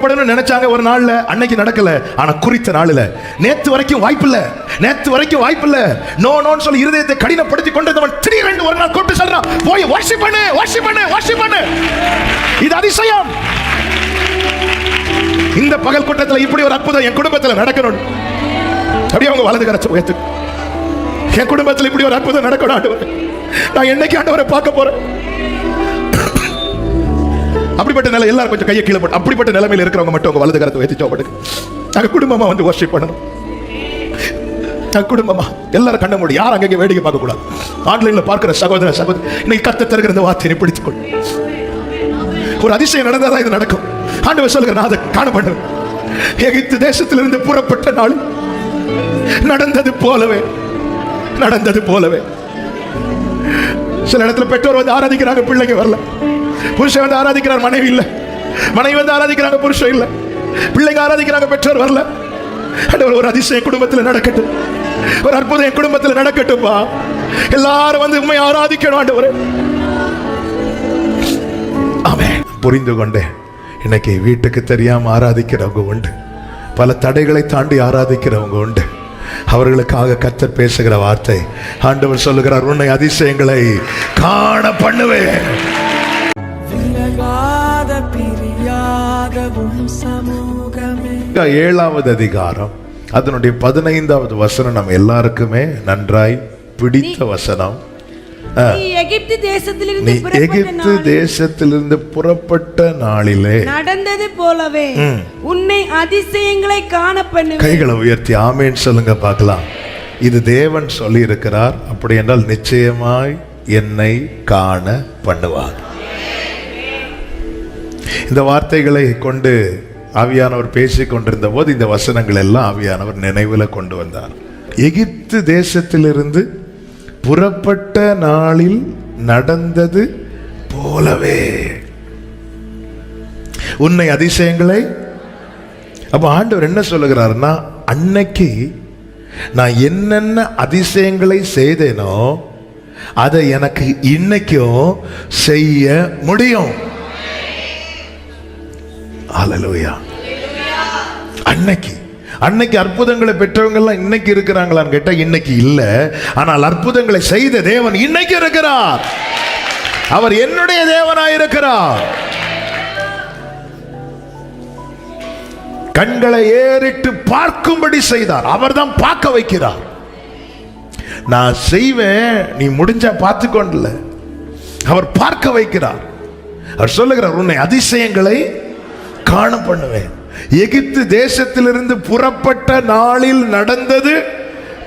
நினைச்சாங்க ஒரு நாள்ல, அன்னைக்கு நடக்கல. ஆனா குறித்த நாள்ல, நேத்து வரைக்கும் வாய்ப்பில்ல நோ நோன்னு சொல்லி இருதயத்தை கடினப்படுத்தி கொண்டவன் திடீரென்று ஒரு நாள் கூப்பிட்டு சொல்றான், போய் வர்ஷிப் பண்ணு. இது அதிசயம். இந்த பகல் கூட்டத்தில் இப்படி ஒரு அற்புதம் என் குடும்பத்தில் நடக்கணும். அப்படியே அவங்க வலது கரத்தை உயர்த்து. என் குடும்பத்தில் இப்படி ஒரு அற்புதம் நடக்கணும் ஆண்டவரே. நான் என்னைக்கு ஆண்டவரை பார்க்க போறேன். அப்படிப்பட்ட நிலை எல்லாரும் கொஞ்சம் கையை கீழே போட்டு, அப்படிப்பட்ட நிலைமையில் இருக்கிறவங்க மட்டும் உங்க வலது கரத்தை உயர்த்தி ஜெபப்படுங்க. நாங்க குடும்பமா வந்து வர்ஷிப் பண்ணணும். குடும்பமா எல்லாரும் கண்ண மூடி, யாரும் அங்கே வேடிக்கை பார்க்க கூடாது. ஆன்லைன்ல பார்க்கிற சகோதர இன்னைக்கு கர்த்தர் தருகிற இந்த வார்த்தையை பிடித்துக் கொள். ஒரு அதிசயம் நடந்தாதான் இது நடக்கும். ஆண்டவர் சொல்லுங்க, நான் அதை காண பண்ணுவேன். எகிப்து தேசத்திலிருந்து புறப்பட்ட நாள் நடந்தது போலவே. சில இடத்துல பெற்றோர் வந்து ஆராதிக்கிறாங்க, பிள்ளைங்க வரல. புருஷன் வந்து ஆராதிக்கிறார், மனைவி இல்ல. மனைவி வந்து ஆராதிக்கிறாங்க, புருஷன் இல்ல. பிள்ளைங்க ஆராதிக்கிறாங்க, பெற்றோர் வரல. ஒரு அதிசயம் குடும்பத்தில் நடக்கட்டும், ஒரு அற்புதம் என் குடும்பத்தில் நடக்கட்டும். எல்லாரும் வந்து உண்மை ஆராதிக்கணும் ஆண்டவரே. ஆமென். புரிந்து கொண்டேன். இன்னைக்கு வீட்டுக்கு தெரியாம ஆராதிக்கிறவங்க உண்டு, பல தடைகளை தாண்டி ஆராதிக்கிறவங்க உண்டு. அவர்களுக்காக கர்த்தர் பேசுகிற வார்த்தை, ஆண்டவர் சொல்லுகிறார், உன்னை அதிசயங்களை காண பண்ணுவேன். 7வது அதிகாரம் அதனுடைய 15வது வசனம் நம்ம எல்லாருக்குமே நன்றாய் பிடித்த வசனம். நீ எகிப்து தேசத்திலிருந்து புறப்பட்ட நாளிலே நடந்தது போலவே உன்னை அதிசயங்களை காண பண்ணுவேன். கைகளை உயர்த்தி ஆமென் சொல்லுங்க பார்க்கலாம். இது தேவன் சொல்லி இருக்கிறார். அப்படி என்றால் நிச்சயமாய் என்னை காண பண்ணுவார். இந்த வார்த்தைகளை கொண்டு ஆவியானவர் பேசிக் கொண்டிருந்த போது இந்த வசனங்கள் எல்லாம் ஆவியானவர் நினைவில் கொண்டு வந்தார். எகிப்து தேசத்திலிருந்து புறப்பட்ட நாளில் நடந்தது போலவே உன்னை அதிசயங்களை. அப்ப ஆண்டவர் என்ன சொல்லுகிறார்னா, அன்னைக்கு நான் என்னென்ன அதிசயங்களை செய்தேனோ அதை எனக்கு இன்னைக்கும் செய்ய முடியும். ஹல்லேலூயா. அன்னைக்கு அற்புதங்களை பெற்றவங்க எல்லாம் இன்னைக்கு இருக்கிறாங்களான்னு கேட்டா இன்னைக்கு இல்ல. ஆனால் அற்புதங்களை செய்த தேவன் இன்னைக்கு இருக்கிறார். அவர் என்னுடைய தேவனாய் இருக்கிறார். கண்களை ஏறிட்டு பார்க்கும்படி செய்தார். அவர் தான் பார்க்க வைக்கிறார். நான் செய்வேன், நீ முடிஞ்சா பார்த்துக்கொண்டல. அவர் பார்க்க வைக்கிறார். அவர் சொல்லுகிறார், உன்னை அதிசயங்களை காண பண்ணுவேன். எகிப்து தேசத்திலிருந்து புறப்பட்ட நாளில் நடந்தது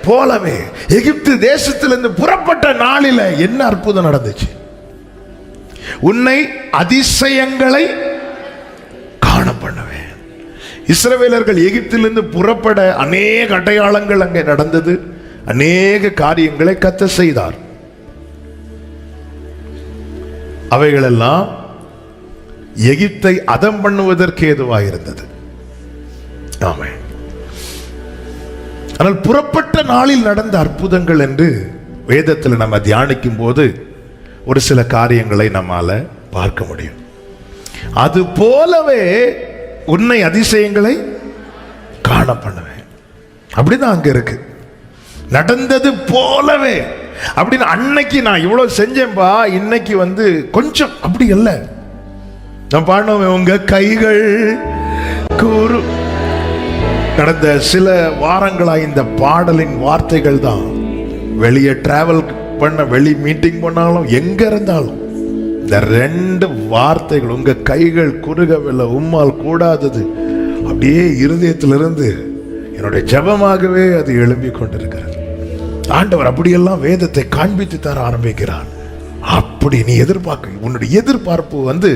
போலவே. எகிப்து தேசத்திலிருந்து புறப்பட்ட நாளில என்ன அற்புதம் நடந்துச்சு? உன்னை அதிசயங்களை காண பண்ணுவேன். இஸ்ரவேலர்கள் எகிப்திலிருந்து புறப்பட அநேக அடையாளங்கள் அங்கே நடந்தது. அநேக காரியங்களை கர்த்தர் செய்தார். அவைகளெல்லாம் எகிப்தை அதம் பண்ணுவதற்கு ஏதுவாக இருந்தது. ஆமென். ஆனால் புறப்பட்ட நாளில் நடந்த அற்புதங்கள் என்று வேதத்தில் நம்ம தியானிக்கும் போது ஒரு சில காரியங்களை நம்மால பார்க்க முடியும். அது போலவே உன்னை அதிசயங்களை காண பண்ணுவேன். அப்படிதான் அங்க இருக்கு. நடந்தது போலவே அப்படின்னு. அன்னைக்கு நான் இவ்வளவு செஞ்சேன்பா, இன்னைக்கு வந்து கொஞ்சம் அப்படி அல்ல. நான் பாடுவோம், உங்க கைகள் கூறு. கடந்த சில வாரங்களா இந்த பாடலின் வார்த்தைகள் தான். வெளியே டிராவல் பண்ண, வெளி மீட்டிங் பண்ணாலும் எங்க இருந்தாலும் இந்த 2 வார்த்தைகள், உங்க கைகள் குறுகவில்லை, உம்மால் கூடாதது, அப்படியே இருதயத்திலிருந்து என்னுடைய ஜெபமாகவே அது எழும்பிக் கொண்டிருக்கிறது. ஆண்டவர் அப்படியெல்லாம் வேதத்தை காண்பித்து தர ஆரம்பிக்கிறார். அப்படி நீ எதிர்பார்க்க, உன்னுடைய எதிர்பார்ப்பு வந்து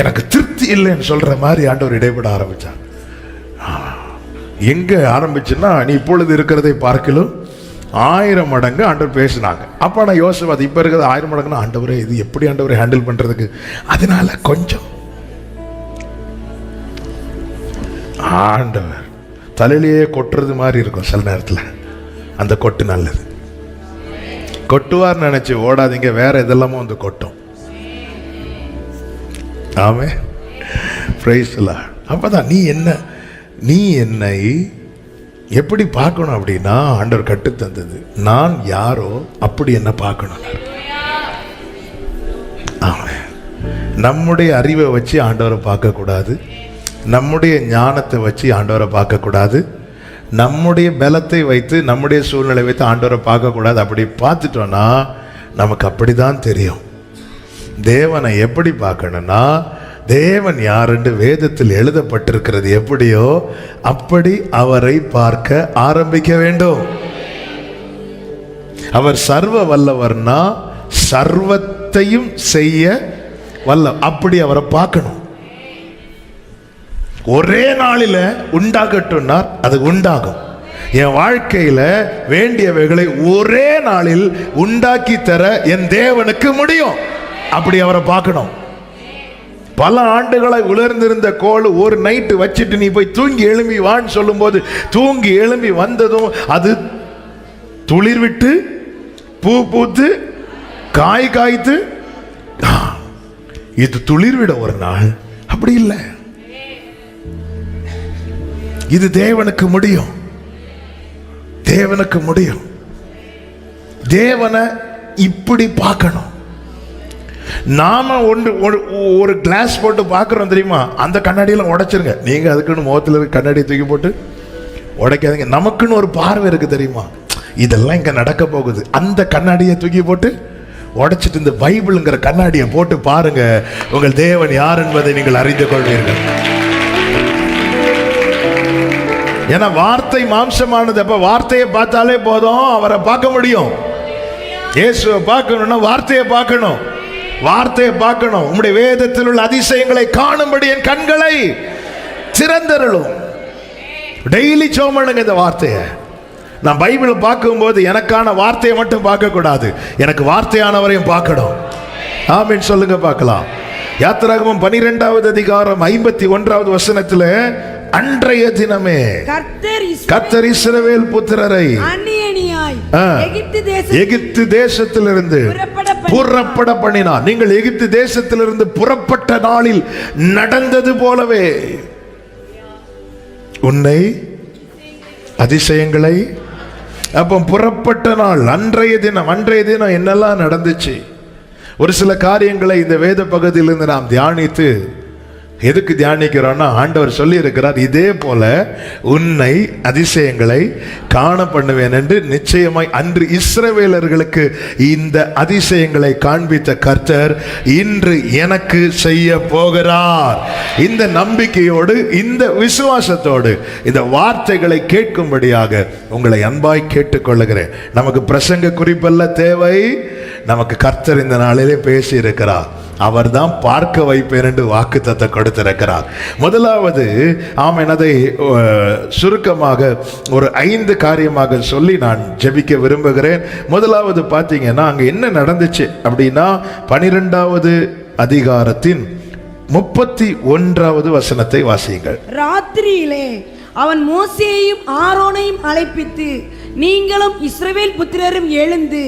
எனக்கு திருப்தி இல்லைன்னு சொல்ற மாதிரி ஆண்டவர் இடைபட ஆரம்பிச்சார். எங்க ஆரம்பிச்சுன்னா, நீ இப்பொழுது இருக்கிறதை பார்க்கலும் 1000 மடங்கு ஆண்டவர் பேசினாங்க. அப்ப நான் யோசிப்பேன், அது இப்ப இருக்கிறது 1000 மடங்குன்னா ஆண்டவரே இது எப்படி ஆண்டவரை ஹேண்டில் பண்றதுக்கு? அதனால கொஞ்சம் ஆண்டவர் தலையிலேயே கொட்டுறது மாதிரி இருக்கும் சில நேரத்தில். அந்த கொட்டு நல்லது. கொட்டுவார் நினைச்சு ஓடாதீங்க, வேற எதெல்லாமோ வந்து கொட்டும். ஆமென். Praise the Lord. அப்பதான் நீ என்னை எப்படி பார்க்கணும் அப்படின்னா ஆண்டவர் கட்டு தந்தது, நான் யாரோ அப்படி என்ன பார்க்கணும். நம்முடைய அறிவை வச்சு ஆண்டவரை பார்க்க கூடாது, நம்முடைய ஞானத்தை வச்சு ஆண்டவரை பார்க்க கூடாது, நம்முடைய பலத்தை வைத்து நம்முடைய சூழ்நிலை வைத்து ஆண்டவரை பார்க்க கூடாது. அப்படி பார்த்துட்டோம்னா நமக்கு அப்படிதான் தெரியும். தேவனை எப்படி பார்க்கணும்னா, தேவன் யார் என்று வேதத்தில் எழுதப்பட்டிருக்கிறது எப்படியோ அப்படி அவரை பார்க்க ஆரம்பிக்க வேண்டும். அவர் சர்வ வல்லவர்னா சர்வத்தையும் செய்ய வல்ல, அப்படி அவரை பார்க்கணும். ஒரே நாளில உண்டாகட்டும்னா அது உண்டாகும். என் வாழ்க்கையில வேண்டியவைகளை ஒரே நாளில் உண்டாக்கி தர என் தேவனுக்கு முடியும். அப்படி அவரை பார்க்கணும். பல ஆண்டுகளை உலர்ந்திருந்த கோல் ஒரு நைட்டு வச்சுட்டு நீ போய் தூங்கி எழும்பி வான்னு சொல்லும் போது தூங்கி எழும்பி வந்ததும் அது துளிர் விட்டு பூ பூத்து காய் காய்த்து, இது துளிர் விட ஒரு நாள். அப்படி இல்லை, இது தேவனுக்கு முடியும். தேவனுக்கு முடியும். தேவனை இப்படி பார்க்கணும். நாம ஒரு கிளாஸ் போட்டு பார்க்கிறோம் தெரியுமா, அந்த கண்ணாடியெல்லாம் உடைச்சிருங்க. நீங்க அதுக்குன்னு முகத்தில் இருக்க கண்ணாடியை தூக்கி போட்டு உடைக்காதீங்க. நமக்குன்னு ஒரு பார்வை இருக்கு தெரியுமா, இதெல்லாம் இங்க நடக்க போகுது. அந்த கண்ணாடியை தூக்கி போட்டு உடைச்சிட்டு இந்த பைபிள்ங்கிற கண்ணாடியை போட்டு பாருங்க, உங்கள் தேவன் யார் என்பதை நீங்கள் அறிந்து கொள்வீர்கள். ஏன்னா வார்த்தை மாம்சமானது. அப்ப வார்த்தையை பார்த்தாலே போதும், அவரை பார்க்க முடியும். இயேசுவை பார்க்கணும்னா வார்த்தையை பார்க்கணும். வார்த்தையை பார்க்கணும். உம்முடைய வேதத்தில் உள்ள அதிசயங்களை காணும்படி என் கண்களை திறந்தருளும். டெய்லி சோமனுங்க இந்த வார்த்தையை. நான் பைபிள் பார்க்கும்போது எனக்கான வார்த்தையை மட்டும் பார்க்க கூடாது, எனக்கு வார்த்தையானவரையும் பார்க்கணும். ஆமென் சொல்லுங்க பார்க்கலாம். யாத்திராகமம் 12வது அதிகாரம் 51வது வசனத்துல, அன்றைய தினமே கர்த்தர் இஸ்ரவேல் புத்திரரை எகிப்து தேசத்திலிருந்து புறப்பட பண்ணினார். நீங்கள் எகிப்து தேசத்திலிருந்து புறப்பட்ட நாளில் நடந்தது போலவே உன்னை அதிசயங்களை. அப்போ புறப்பட்ட நாள் அன்றைய தினம். அன்றைய தினம் என்னெல்லாம் நடந்துச்சு, ஒரு சில காரியங்களை இந்த வேத பகுதியிலிருந்து நாம் தியானித்து, எதுக்கு தியானிக்கிறோம்னா ஆண்டவர் சொல்லி இருக்கிறார், இதே போல உன்னை அதிசயங்களை காண பண்ணுவேன் என்று. நிச்சயமாய் அன்று இஸ்ரவேலர்களுக்கு இந்த அதிசயங்களை காண்பித்த கர்த்தர் இன்று எனக்கு செய்ய போகிறார். இந்த நம்பிக்கையோடு இந்த விசுவாசத்தோடு இந்த வார்த்தைகளை கேட்கும்படியாக உங்களை அன்பாய் கேட்டுக்கொள்ளுகிறேன். நமக்கு பிரசங்க குறிப்பல்ல தேவை, நமக்கு கர்த்தர் இந்த நாளிலே பேசி இருக்கிறார். அவர் தான் பார்க்க வைப்பேன் என்று வாக்குத்தத்தை கொடுத்திருக்கிறார். முதலாவது ஆமென், அதை சுருக்கமாக ஒரு 5 காரியமாக சொல்லி நான் ஜெபிக்க விரும்புகிறேன். முதலாவது பார்த்தீங்கன்னா அங்கே என்ன நடந்துச்சு அப்படின்னா 12வது அதிகாரத்தின் 31வது வசனத்தை வாசியுங்கள். ராத்திரியிலே அவன் மோசேயையும் ஆரோனையும் அழைப்பித்து, நீங்களும் இஸ்ரவேல் புத்திரரும் எழுந்து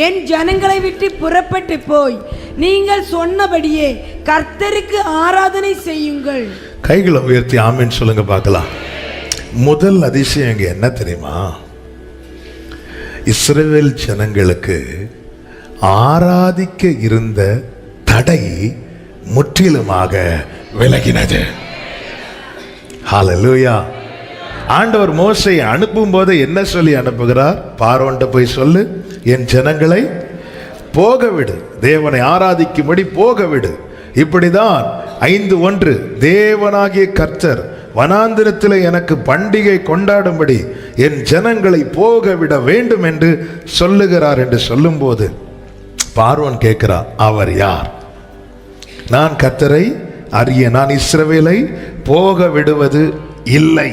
என் ஜனங்களை விட்டு புறப்பட்டு போய் நீங்கள் சொன்னபடியே கர்த்தருக்கு ஆராதனை செய்யுங்கள். கைகளை உயர்த்தி ஆமென் சொல்லுங்க பார்க்கலாம். முதல் அதிசயம் இங்க என்ன தெரியுமா, இஸ்ரவேல் ஜனங்களுக்கு ஆராதிக்க இருந்த தடை முற்றிலுமாக விலகினது. ஹல்லேலூயா. ஆண்டவர் மோசேயை அனுப்பும் போது என்ன சொல்லி அனுப்புகிறார், பார்வோன்ட்ட போய் சொல்லு, என் ஜனங்களை போக விடு, தேவனை ஆராதிக்கும்படி போக விடு. இப்படிதான் 5:1 தேவனாகிய கர்த்தர் வனாந்திரத்தில் எனக்கு பண்டிகை கொண்டாடும்படி என் ஜனங்களை போக விட வேண்டும் என்று சொல்லுகிறார் என்று சொல்லும் போது பார்வோன் கேட்கிறார், அவர் யார்? நான் கர்த்தரை அறிய, நான் இஸ்ரவேலை போக விடுவது இல்லை.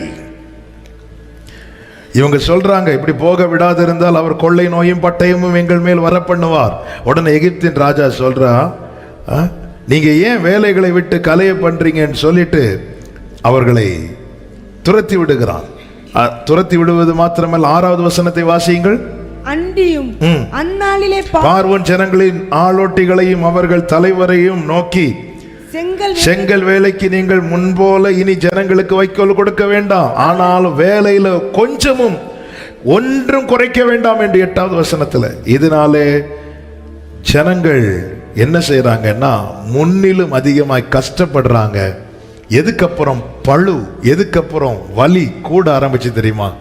இவங்க சொல்றாங்க, இப்படி போக விடாது இருந்தால் அவர் கொள்ளை நோயும் பட்டயமும் எங்கள் மேல் வர பண்ணுவார். உடனே எகிப்தின் ராஜா சொல்றா, நீங்க ஏன் வேலைகளை விட்டு கலைய பண்றீங்கன்னு சொல்லிட்டு அவர்களை துரத்தி விடுகிறான். துரத்தி விடுவது மாத்திரமல்ல, 6வது வசனத்தை வாசியுங்கள். அன்றியும் அந்நாளிலே பார்வோன் ஜனங்களின் ஆளோட்டிகளையும் அவர்கள் தலைவரையும் நோக்கி, செங்கல் வேலைக்கு நீங்கள் முன்போல இனி ஜனங்களுக்கு வைக்கோல் கொடுக்க வேண்டாம், ஆனால் வேலையில கொஞ்சமும் ஒன்றும் குறைக்க வேண்டாம் என்று 8வது வசனத்துல. இதனாலே ஜனங்கள் என்ன செய்யறாங்கன்னா முன்னிலும் அதிகமாய் கஷ்டப்படுறாங்க. எதுக்கப்புறம் பழு, எதுக்கப்புறம் வலி கூட ஆரம்பிச்சு தெரியுமா?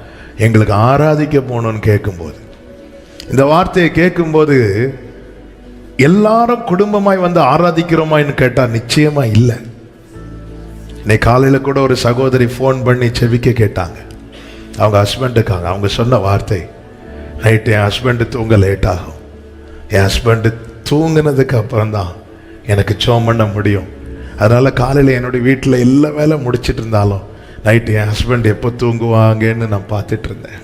எங்களுக்கு ஆராதிக்க போகணும்னு கேட்கும்போது, இந்த வார்த்தையை கேட்கும்போது எல்லாரும் குடும்பமாய் வந்து ஆராதிக்கிறோமான்னு கேட்டா நிச்சயமா இல்லை. இன்னைக்கு காலையில கூட ஒரு சகோதரி ஃபோன் பண்ணி செவிக்க கேட்டாங்க அவங்க ஹஸ்பண்டுக்காக. அவங்க சொன்ன வார்த்தை, நைட்டு என் ஹஸ்பண்டு தூங்க லேட் ஆகும், என் ஹஸ்பண்டு தூங்கினதுக்கு அப்புறம் தான் எனக்கு ஜெபம் பண்ண முடியும், அதனால காலையில் என்னுடைய வீட்டில் எல்லா வேலை முடிச்சிட்டு இருந்தாலும் நைட்டு என் ஹஸ்பண்ட் எப்போ தூங்குவாங்கன்னு நான் பார்த்துட்டு இருந்தேன்.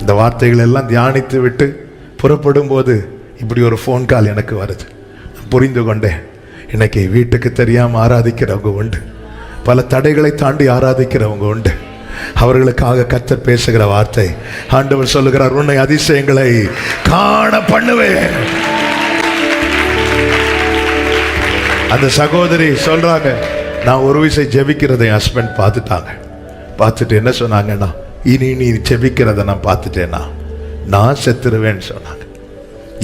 இந்த வார்த்தைகள் எல்லாம் தியானித்து விட்டு புறப்படும் போது இப்படி ஒரு ஃபோன் கால் எனக்கு வருது. புரிந்து கொண்டேன், இன்னைக்கு வீட்டுக்கு தெரியாமல் ஆராதிக்கிறவங்க உண்டு, பல தடைகளை தாண்டி ஆராதிக்கிறவங்க உண்டு. அவர்களுக்காக கர்த்தர் பேசுகிற வார்த்தை, ஆண்டவர் சொல்லுகிறார், உன்னை அதிசயங்களை காண பண்ணுவேன். அந்த சகோதரி சொல்றாங்க, நான் ஒரு விஷயம் ஜெபிக்கிறதை என் ஹஸ்பண்ட் பார்த்துட்டாங்க. பார்த்துட்டு என்ன சொன்னாங்கன்னா, இனி நீ ஜெபிக்கிறத நான் பார்த்துட்டேன்னா நான் செத்துருவேன்னு சொன்னாங்க.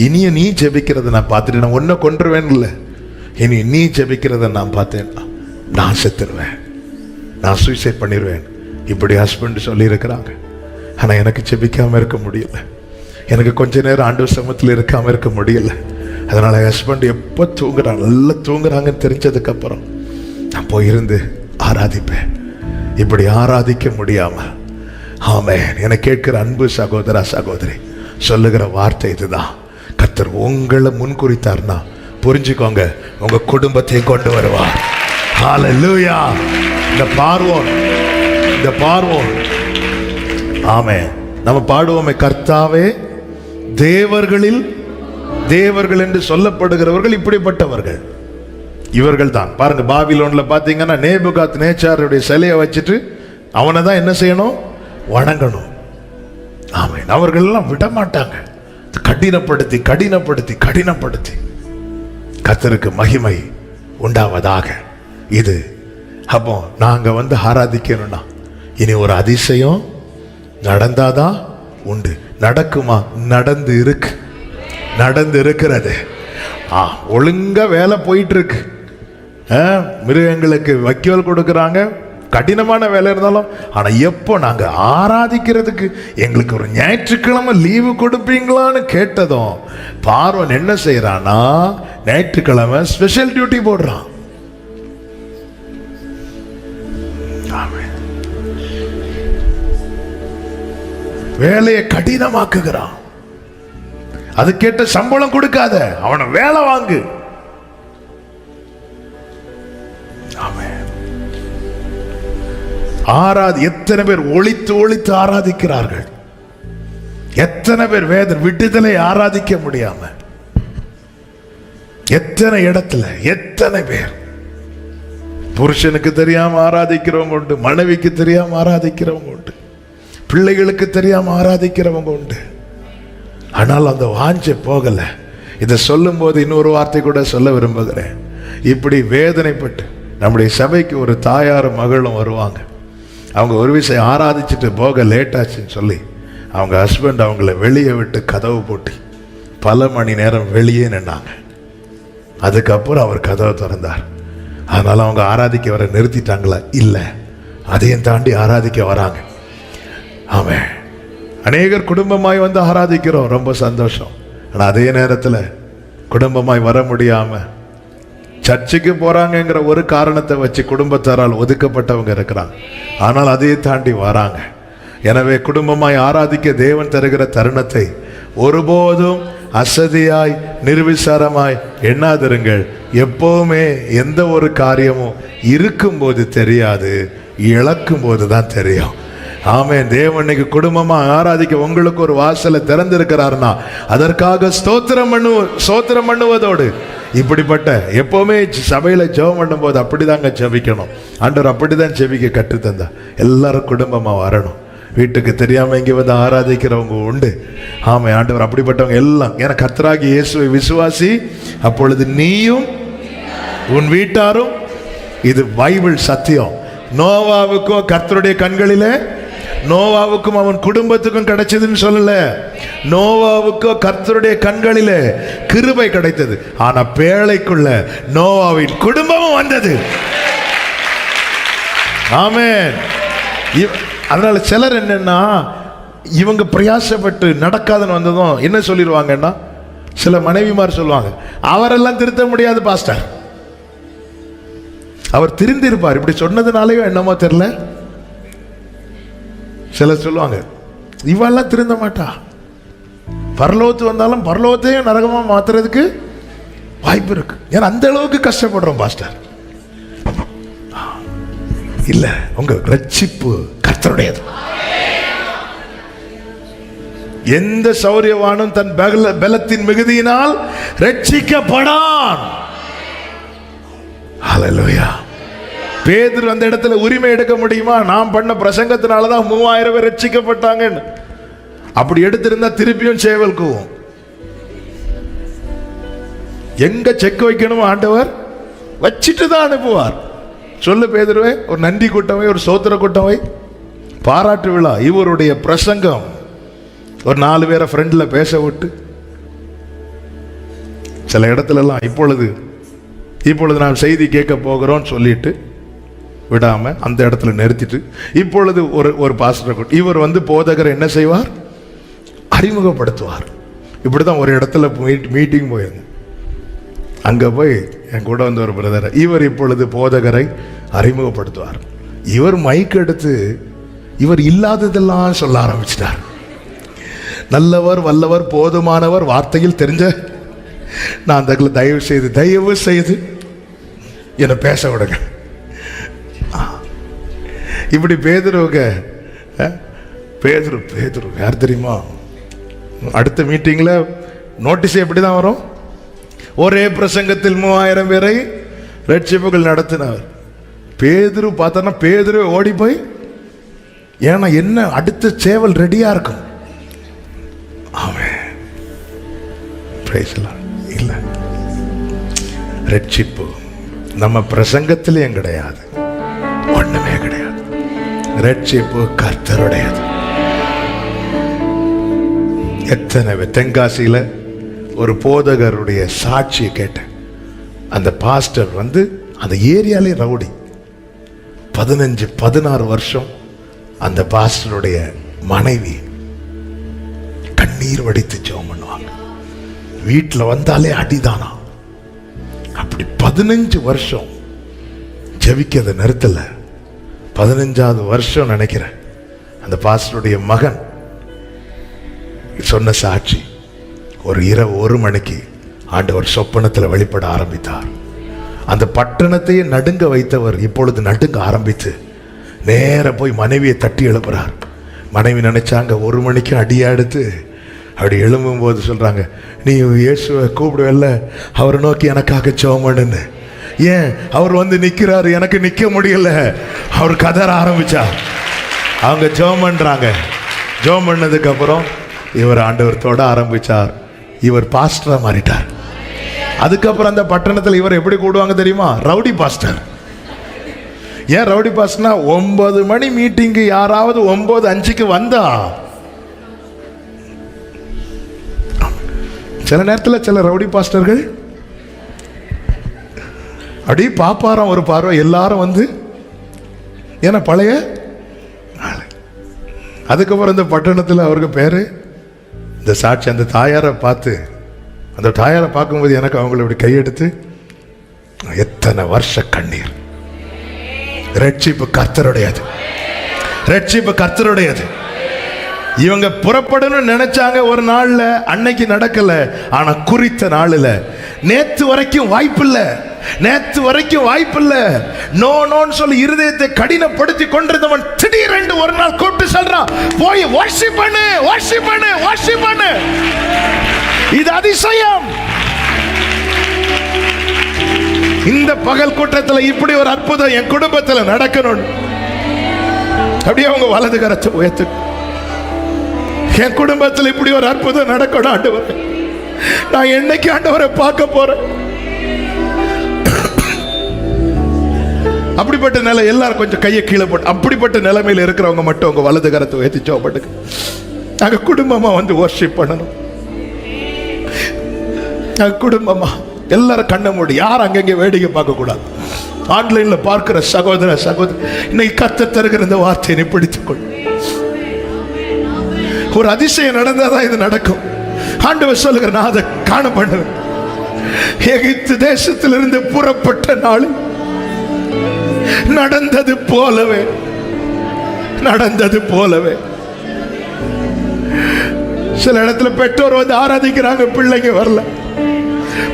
இனிய நீ ஜெபிக்கிறத நான் பார்த்துட்டேன், ஒன்றை கொன்றுவேன் இல்லை, இனி நீ ஜெபிக்கிறத நான் பார்த்தேன்னா நான் செத்துருவேன், நான் சூசைட் பண்ணிடுவேன், இப்படி ஹஸ்பண்ட் சொல்லியிருக்கிறாங்க. ஆனால் எனக்கு ஜெபிக்காமல் இருக்க முடியல, எனக்கு கொஞ்ச நேரம் ஆண்டவர் சமூகத்தில் இருக்காமல் இருக்க முடியல. அதனால ஹஸ்பண்ட் எப்போ தூங்குறாங்க, நல்லா தூங்குறாங்கன்னு தெரிஞ்சதுக்கப்புறம் நான் போயிருந்து ஆராதிப்பேன். இப்படி ஆராதிக்க முடியாம, ஆமென், என கேட்கிற அன்பு சகோதரா சகோதரி சொல்லுகிற வார்த்தை இதுதான். கர்த்தர் உங்களை முன்குறித்தார்னா புரிஞ்சுக்கோங்க, உங்க குடும்பத்தை கொண்டு வருவார். ஹல்லேலூயா. இந்த பார்வோன் ஆமென். நம்ம பாடுவோமே, கர்த்தாவே தேவர்களில் தேவர்கள் என்று சொல்லப்படுகிறவர்கள் இப்படிப்பட்டவர்கள், இவர்கள் தான். பாருங்க, பாபிலோன்ல பாத்தீங்கன்னா நேபுகாத் நேச்சாருடைய சிலையை வச்சுட்டு அவனை தான் என்ன செய்யணும்? வணங்கணும். ஆமென். அவர்கள் எல்லாம் விட மாட்டாங்க, கடினப்படுத்தி கடினப்படுத்தி கடினப்படுத்தி. கர்த்தருக்கு மகிமை உண்டாவதாக. இது அப்போ நாங்க வந்து ஆராதிக்கணும்னா இனி ஒரு அதிசயம் நடந்தாதான் உண்டு. நடக்குமா? நடந்து இருக்கிறது. ஒழுங்கா வேலை போயிட்டு இருக்கு. மிருகங்களுக்கு வைக்கோல் கொடுக்கறாங்க, கடினமான வேலை இருந்தாலும். ஆனா எப்போ நாங்க ஆராதிக்கிறதுக்கு எங்களுக்கு ஒரு ஞாயிற்றுக்கிழமை லீவு கொடுப்பீங்களான்னு கேட்டதும் பார்வன் என்ன செய்யறானா, ஞாயிற்றுக்கிழமை ஸ்பெஷல் டியூட்டி போடுறான். வேலையை கடினமாக்குகிறான். அது கேட்ட சம்பளம் கொடுக்காத, அவனை வேலை வாங்கு. எத்தனை பேர் ஒளித்து ஒளித்து ஆராதிக்கிறார்கள், எத்தனை பேர் வேதனை விடுதலை ஆராதிக்க முடியாம, எத்தனை இடத்துல எத்தனை பேர் புருஷனுக்கு தெரியாம ஆராதிக்கிறவங்க உண்டு, மனைவிக்கு தெரியாம ஆராதிக்கிறவங்க உண்டு, பிள்ளைகளுக்கு தெரியாம ஆராதிக்கிறவங்க உண்டு. ஆனால் அந்த வாஞ்சை போகல. இதை சொல்லும் போது இன்னொரு வார்த்தை கூட சொல்ல விரும்புகிறேன். இப்படி வேதனைப்பட்டு நம்முடைய சபைக்கு ஒரு தாயாரும் மகளும் வருவாங்க. அவங்க ஒரு விஷயம் ஆராதிச்சுட்டு போக லேட்டாச்சுன்னு சொல்லி அவங்க ஹஸ்பண்ட் அவங்கள வெளியே விட்டு கதவு போட்டு பல மணி நேரம் வெளியே நின்னாங்க. அதுக்கப்புறம் அவர் கதவை திறந்தார். அதனால அவங்க ஆராதிக்க வர நிறுத்திட்டாங்களா? இல்லை, அதையும் தாண்டி ஆராதிக்க வராங்க. ஆமென். அநேகர் குடும்பமாய் வந்து ஆராதிக்கிறோம், ரொம்ப சந்தோஷம். ஆனால் அதே நேரத்தில் குடும்பமாய் வர முடியாம சர்ச்சுக்கு போறாங்கிற ஒரு காரணத்தை வச்சு குடும்பத்தாரால் ஒதுக்கப்பட்டவங்க இருக்கிறாங்க. ஆனால் அதையே தாண்டி வராங்க. எனவே குடும்பமாய் ஆராதிக்க தேவன் தருகிற தருணத்தை ஒருபோதும் அசதியாய் நிர்விசாரமாய் எண்ணாதிருங்கள். எப்பவுமே எந்த ஒரு காரியமும் இருக்கும்போது தெரியாது, இழக்கும் போது தான் தெரியும். ஆமென். தேவன் இன்னைக்கு குடும்பமா ஆராதிக்க உங்களுக்கு ஒரு வாசலை திறந்திருக்கிறார்னா அதற்காக ஸ்தோத்திரம் பண்ணுவதோடு இப்படிப்பட்ட எப்பவுமே சபையில ஜெபம் பண்ணும் போது அப்படிதாங்க ஜெபிக்கணும். ஆண்டவர் அப்படிதான் ஜெபிக்க கற்றுத்தந்தா. எல்லாரும் குடும்பமா வரணும். வீட்டுக்கு தெரியாம இங்க வந்து ஆராதிக்கிறவங்க உண்டு. ஆமை ஆண்டவர் அப்படிப்பட்டவங்க எல்லாம், ஏன்னா கர்த்தராகிய இயேசுவை விசுவாசி, அப்பொழுது நீயும் உன் வீட்டாரும். இது பைபிள் சத்தியம். நோவாவுக்கும் கர்த்தருடைய கண்களிலே, நோவாவுக்கும் அவன் குடும்பத்துக்கும் கிடைச்சதுன்னு சொல்லல, நோவாவுக்கும் கர்த்தருடைய கண்களிலே கிருபை கிடைத்தது. ஆனா பேழைக்குள்ள நோவாவின் குடும்பமும் வந்தது. ஆமென். அதனால சிலர் என்னன்னா, இவங்க பிரயாசப்பட்டு நடக்காதுன்னு வந்ததும் என்ன சொல்லிடுவாங்கன்னா, சில மனைவிமார் சொல்லுவாங்க, அவரெல்லாம் திருத்த முடியாது பாஸ்டர், அவர் திருந்திருப்பார். இப்படி சொன்னதுனாலயோ என்னமோ தெரியல, சிலர் சொல்லுவாங்க இவெல்லாம் திருந்த மாட்டா, பரலோகத்து வந்தாலும் பரலோகத்தையும் நரகமா மாத்துறதுக்கு வாய்ப்பு இருக்கு. ஏன்னா அந்த அளவுக்கு கஷ்டப்படுறோம் பாஸ்டர். இல்ல, உங்க ரட்சிப்பு கர்த்தருடையது. எந்த சௌரியவானும் தன் பலத்தின் மிகுதியினால் ரட்சிக்கப்படான். ஹல்லேலூயா. பேதுரு அந்த இடத்துல உரிமை எடுக்க முடியுமா? நாம் பண்ண பிரசங்கத்தினாலதான் 3000 பேர் ரட்சிக்கப்பட்டாங்க. அப்படி எடுத்திருந்தா திருப்பியும் சேவல் கூவும். எங்க செக் வைக்கணும் ஆண்டவர் வச்சிட்டு தான் அனுப்புவார். சொல்லு பேதுருவே, ஒரு நன்றி கூட்டமை, ஒரு சோத்திர கூட்டமை, பாராட்டு விழா, இவருடைய பிரசங்கம், ஒரு 4 பேரை ஃப்ரெண்ட்ல பேச விட்டு, சில இடத்துல எல்லாம் இப்பொழுது நாம் செய்தி கேட்க போகிறோம் சொல்லிட்டு விடாம அந்த இடத்துல நிறுத்திட்டு, இப்பொழுது ஒரு பாஸ்டர் இவர் போதகர் என்ன செய்வார், அறிமுகப்படுத்துவார். இப்படிதான் ஒரு இடத்துல மீட்டிங் போயிருங்க. அங்க போய் என் கூட ஒரு பிரதர், இவர் இப்பொழுது போதகரை அறிமுகப்படுத்துவார். இவர் மைக் எடுத்து இவர் இல்லாததெல்லாம் சொல்ல ஆரம்பிச்சிட்டார். நல்லவர், வல்லவர், போதுமானவர், வார்த்தையில் தெரிஞ்ச நான் அந்த தயவு செய்து என்னை பேச விடுங்க. இப்படி பேதுருவுங்க, பேதுரு யார் தெரியுமா? அடுத்த மீட்டிங்ல நோட்டீஸ் எப்படிதான் வரும், ஒரே பிரசங்கத்தில் 3000 பேரை ரட்சிப்புகள் நடத்தினார். பேதுரு பார்த்தா பேதுரு ஓடி போய், ஏன்னா என்ன அடுத்த சேவல் ரெடியா இருக்கும். இல்ல, ரட்சிப்பு நம்ம பிரசங்கத்திலேயும் கிடையாது, ஒண்ணுமே கிடையாது. ரட்சிப்பு கர்த்தருடையது. எத்தனை தென்காசியில ஒரு போதகருடைய சாட்சியை கேட்டேன். அந்த பாஸ்டர் அந்த ஏரியாலே ரவுடி, 15-16 வருஷம் அந்த பாஸ்டருடைய மனைவி கண்ணீர் வடித்து ஜெபம் பண்ணுவாங்க. வீட்டில் வந்தாலே அடிதானா. அப்படி 15 வருஷம் ஜெபிக்கிறத நிறுத்தல. 15வது வருஷம் நினைக்கிறேன், அந்த பாஸ்டருடைய மகன் சொன்ன சாட்சி, ஒரு இரவு 1 மணிக்கு ஆண்டவர் சொப்பனத்தில் வெளிப்பட ஆரம்பித்தார். அந்த பட்டணத்தையே நடுங்க வைத்தவர் இப்பொழுது நடுங்க ஆரம்பித்து நேர போய் மனைவியை தட்டி எழுப்புறார். மனைவி நினைச்சாங்க 1 மணிக்கு அடியா எடுத்து அப்படி எழும்பும் போது சொல்றாங்க, நீ இயேசுவை கூப்பிடுவல்ல, அவரை நோக்கி எனக்காக ஜெபம் பண்ணுன்னு. ஏன் அவர் நிக்கிறாரு, எனக்கு நிக்க முடியல. அவர் கதற ஆரம்பிச்சார். அவங்க ஜெபம் பண்றாங்க. ஜெபம் பண்ணதுக்கு அப்புறம் இவர் ஆண்டவர் தொட ஆரம்பிச்சார். இவர் பாஸ்டரா மாறிட்டார். அதுக்கப்புறம் அந்த பட்டணத்தில் இவர் எப்படி கூடுவாங்க தெரியுமா? Rowdy pastor. ஏன் ரவுடி பாஸ்டர்னா, 9 மணி மீட்டிங்கு யாராவது 9:05 வந்தா, சில நேரத்தில் சில ரவுடி பாஸ்டர்கள் அப்படி பாப்பாரம் ஒரு பார்வை, எல்லாரும் ஏன்னா பழைய. அதுக்கப்புறம் இந்த பட்டணத்தில் அவருக்கு பேரு, இந்த சாட்சி, அந்த தாயாரை பார்க்கும்போது எனக்கு அவங்கள இப்படி கையெடுத்து, எத்தனை வருஷ கண்ணீர். ரட்சிப்பு கர்த்தருடையது, ரட்சிப்பு கர்த்தருடையது. இவங்க புறப்படணும்னு நினைச்சாங்க ஒரு நாள்ல, அன்னைக்கு நடக்கல. ஆனா குறித்த நாளில், நேத்து வரைக்கும் வாய்ப்பில்ல, நோன்னு சொல்லி இருதயத்தை கடினப்படுத்தி கொண்டிருந்தவன் திடீரென்று ஒரு நாள் கூப்பிட்டு சொல்றான், போய் வர்ஷிப் பண்ணு. இது அதிசயம். இந்த பகல் கூட்டத்தில் இப்படி ஒரு அற்புதம் என் குடும்பத்தில் நடக்கணும். அப்படியே அவங்க வலது கரத்தை உயர்த்து, என் குடும்பத்தில் இப்படி ஒரு அற்புதம் நடக்கணும் ஆண்டவரே. நான் என்னைக்கு ஆண்டவரை பார்க்க போறேன்? அப்படிப்பட்ட நிலை எல்லாரும் கொஞ்சம் கையை கீழே போட்டு, அப்படிப்பட்ட நிலைமையில இருக்கிறவங்க மட்டும் உங்க வலது கரத்தை உயர்த்தி ஜெபப்படுங்க. நாங்க குடும்பமா வந்து வர்ஷிப் பண்ணணும். நாங்க குடும்பமா எல்லாரும் கண்ண மூடி, யாரும் அங்கங்க வேடிக்கை பார்க்க கூடாது. ஆன்லைன்ல பார்க்கிற சகோதர சகோதரி, இன்னைக்கு கர்த்தர் தருகிற இந்த வார்த்தையை பிடித்துக்கொள். ஒரு அதிசயம் நடந்தாதான் இது நடக்கும். ஆண்டவர் சொல்லுகிற, நான் அதை காண பண்ணுவேன். எகிப்து தேசத்திலிருந்து புறப்பட்ட நாள் நடந்தது போலவே சில இடத்துல பெற்றோர் வந்து ஆராதிக்கிறாங்க, பிள்ளைங்க வரல.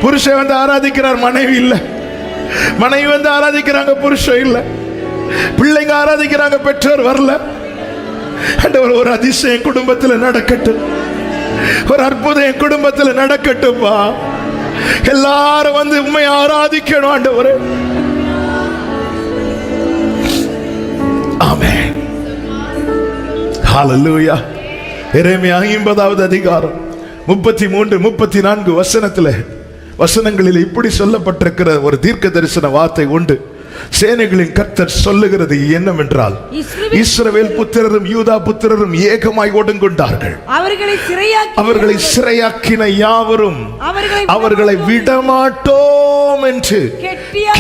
புருஷன் வந்து ஆராதிக்கிறார், மனைவி இல்ல. மனைவி வந்து ஆராதிக்கிறாங்க, புருஷன் இல்ல. பிள்ளைங்க ஆராதிக்கிறாங்க, பெற்றோர் வரல. ஆண்டவர், ஒரு அதிசயம் குடும்பத்தில் நடக்கட்டும், ஒரு அற்புதம் என் குடும்பத்தில் நடக்கட்டும்பா. எல்லாரும் வந்து உண்மை ஆராதிக்கணும் ஆண்டவரே. ஆமென். ஹல்லேலூயா. எரேமியா 50வது அதிகாரம் 33, 34 வசனங்களில் இப்படி சொல்லப்பட்டிருக்கிற ஒரு தீர்க்க தரிசன வார்த்தை உண்டு. சேனைகளின் கர்த்தர் சொல்லுகிறது என்னவென்றால், இஸ்ரவேல் புத்திரரும் யூதா புத்திரரும் ஏகமாய் ஒடுங்கொண்டார்கள். அவர்களை சிறையாக்கின யாவரும் அவர்களை விடமாட்டோம் என்று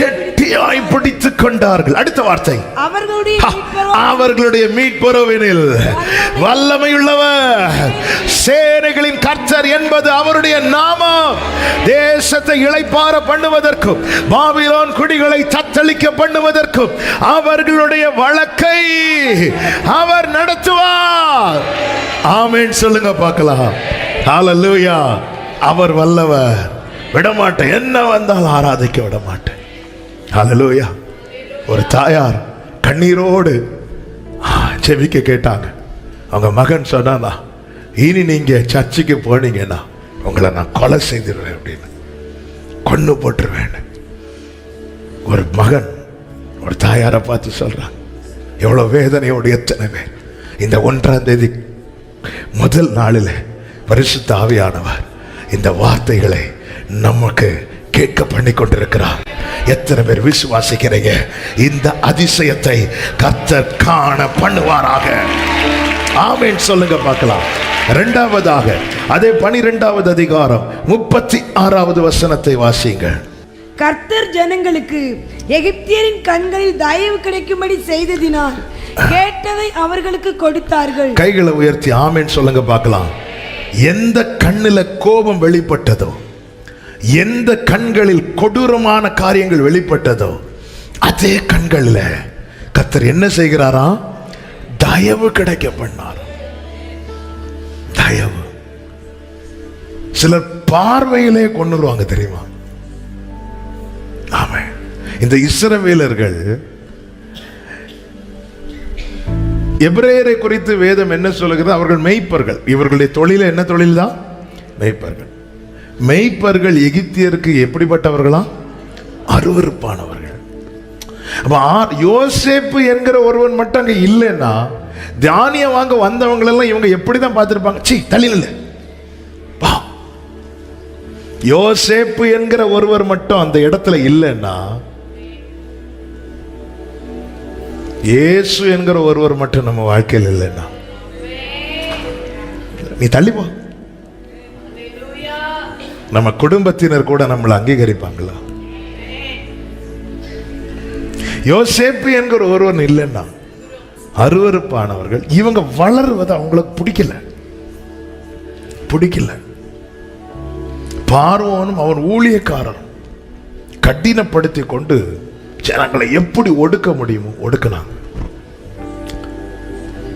கெட்டியாய் பிடித்துக் கொண்டார்கள். அடுத்த வார்த்தை, அவர்களுடைய மீட்புறவினில் வல்லமையுள்ளவர் சேனைகளின் கர்த்தர் என்பது அவருடைய நாமம். தேசத்தை இளைப்பாற பண்ணுவதற்கும் பாபிலோன் குடிகளை தத்தளிக்க பண்ணுவதற்கும் அவர்களுடைய வழக்கை அவர் நடத்துவார். ஆமென் சொல்லுங்க பார்க்கலாம். ஹல்லேலூயா. அவர் வல்லவர். விடமாட்டேன், என்ன வந்தாலும் ஆராதிக்க விடமாட்டேன். ஹல்லேலூயா. ஒரு தாயார் கண்ணீரோடு செவிக்க கேட்டாங்க. அவங்க மகன் சொன்னா, இனி நீங்க சர்ச்சுக்கு போனீங்கன்னா உங்களை நான் கொலை செய்திருவேன் அப்படின்னு, கொன்னு போட்டுருவேன். ஒரு மகன் ஒரு தாயாரை பார்த்து சொல்றான். எவ்வளவு வேதனையோடு எத்தனை பேர் இந்த 1ஆம் தேதி முதல் நாளில் பரிசுத்த ஆவியானவர் இந்த வார்த்தைகளை நமக்கு கேட்க பண்ணி கொண்டிருக்கிறார். எத்தனை பேர் விசுவாசிக்கிறீங்க? இந்த அதிசயத்தை கர்த்தர் காண பண்ணுவாராக. ஆமென் சொல்லுங்க பார்க்கலாம். இரண்டாவதாக அதே 12வது அதிகாரம் 36வது வசனத்தை வாசிங்க. கர்த்தர் ஜனங்களுக்கு எகிப்தியரின் கண்களில் தயவு கிடைக்கும்படி செய்ததினால் கேட்டதை அவர்களுக்கு கொடுத்தார்கள். கைகளை உயர்த்தி ஆமென் சொல்லுங்க பார்க்கலாம். எந்த கண்ணில் கோபம் வெளிப்பட்டதோ, எந்த கண்களில் கொடூரமான காரியங்கள் வெளிப்பட்டதோ, அதே கண்களில் கர்த்தர் என்ன செய்கிறாரா? தயவு கிடைக்க பண்ணார். தயவு. சிலர் பார்வையிலே கொன்னுருவாங்க தெரியுமா? ஆமென். இந்த இஸ்ரவேலர்கள், எபிரேயரை குறித்து வேதம் என்ன சொல்லுகிறது? அவர்கள் மெய்ப்பர்கள். இவர்களுடைய தொழில என்ன தொழில் தான்? மெய்ப்பர்கள். மெய்ப்பர்கள் எகிப்தியருக்கு எப்படிப்பட்டவர்களா? அருவருப்பானவர்கள். யோசேப்பு என்கிற ஒருவன் மட்டும் அங்க இல்லைன்னா, தானியம் வாங்க வந்தவங்களெல்லாம் இவங்க எப்படிதான் பார்த்திருப்பாங்க? சீ, தள்ளில. யோசேப்பு என்கிற ஒருவர் மட்டும் அந்த இடத்துல இல்லைன்னா, இயேசு என்கிற ஒருவர் மட்டும் நம்ம வாழ்க்கையில் இல்லைன்னா, நீ தள்ளிப்போ. நம்ம குடும்பத்தினர் கூட நம்மளை அங்கீகரிப்பாங்களா? யோசேப்பு என்கிற ஒருவன் இல்லைன்னா, அருவருப்பானவர்கள். இவங்க வளருவது அவங்களுக்கு பிடிக்கல. பார்வோனும் அவன் ஊழியக்காரன் கடினப்படுத்தி கொண்டு ஜனங்களை எப்படி ஒடுக்க முடியுமோ ஒடுக்கினாங்க.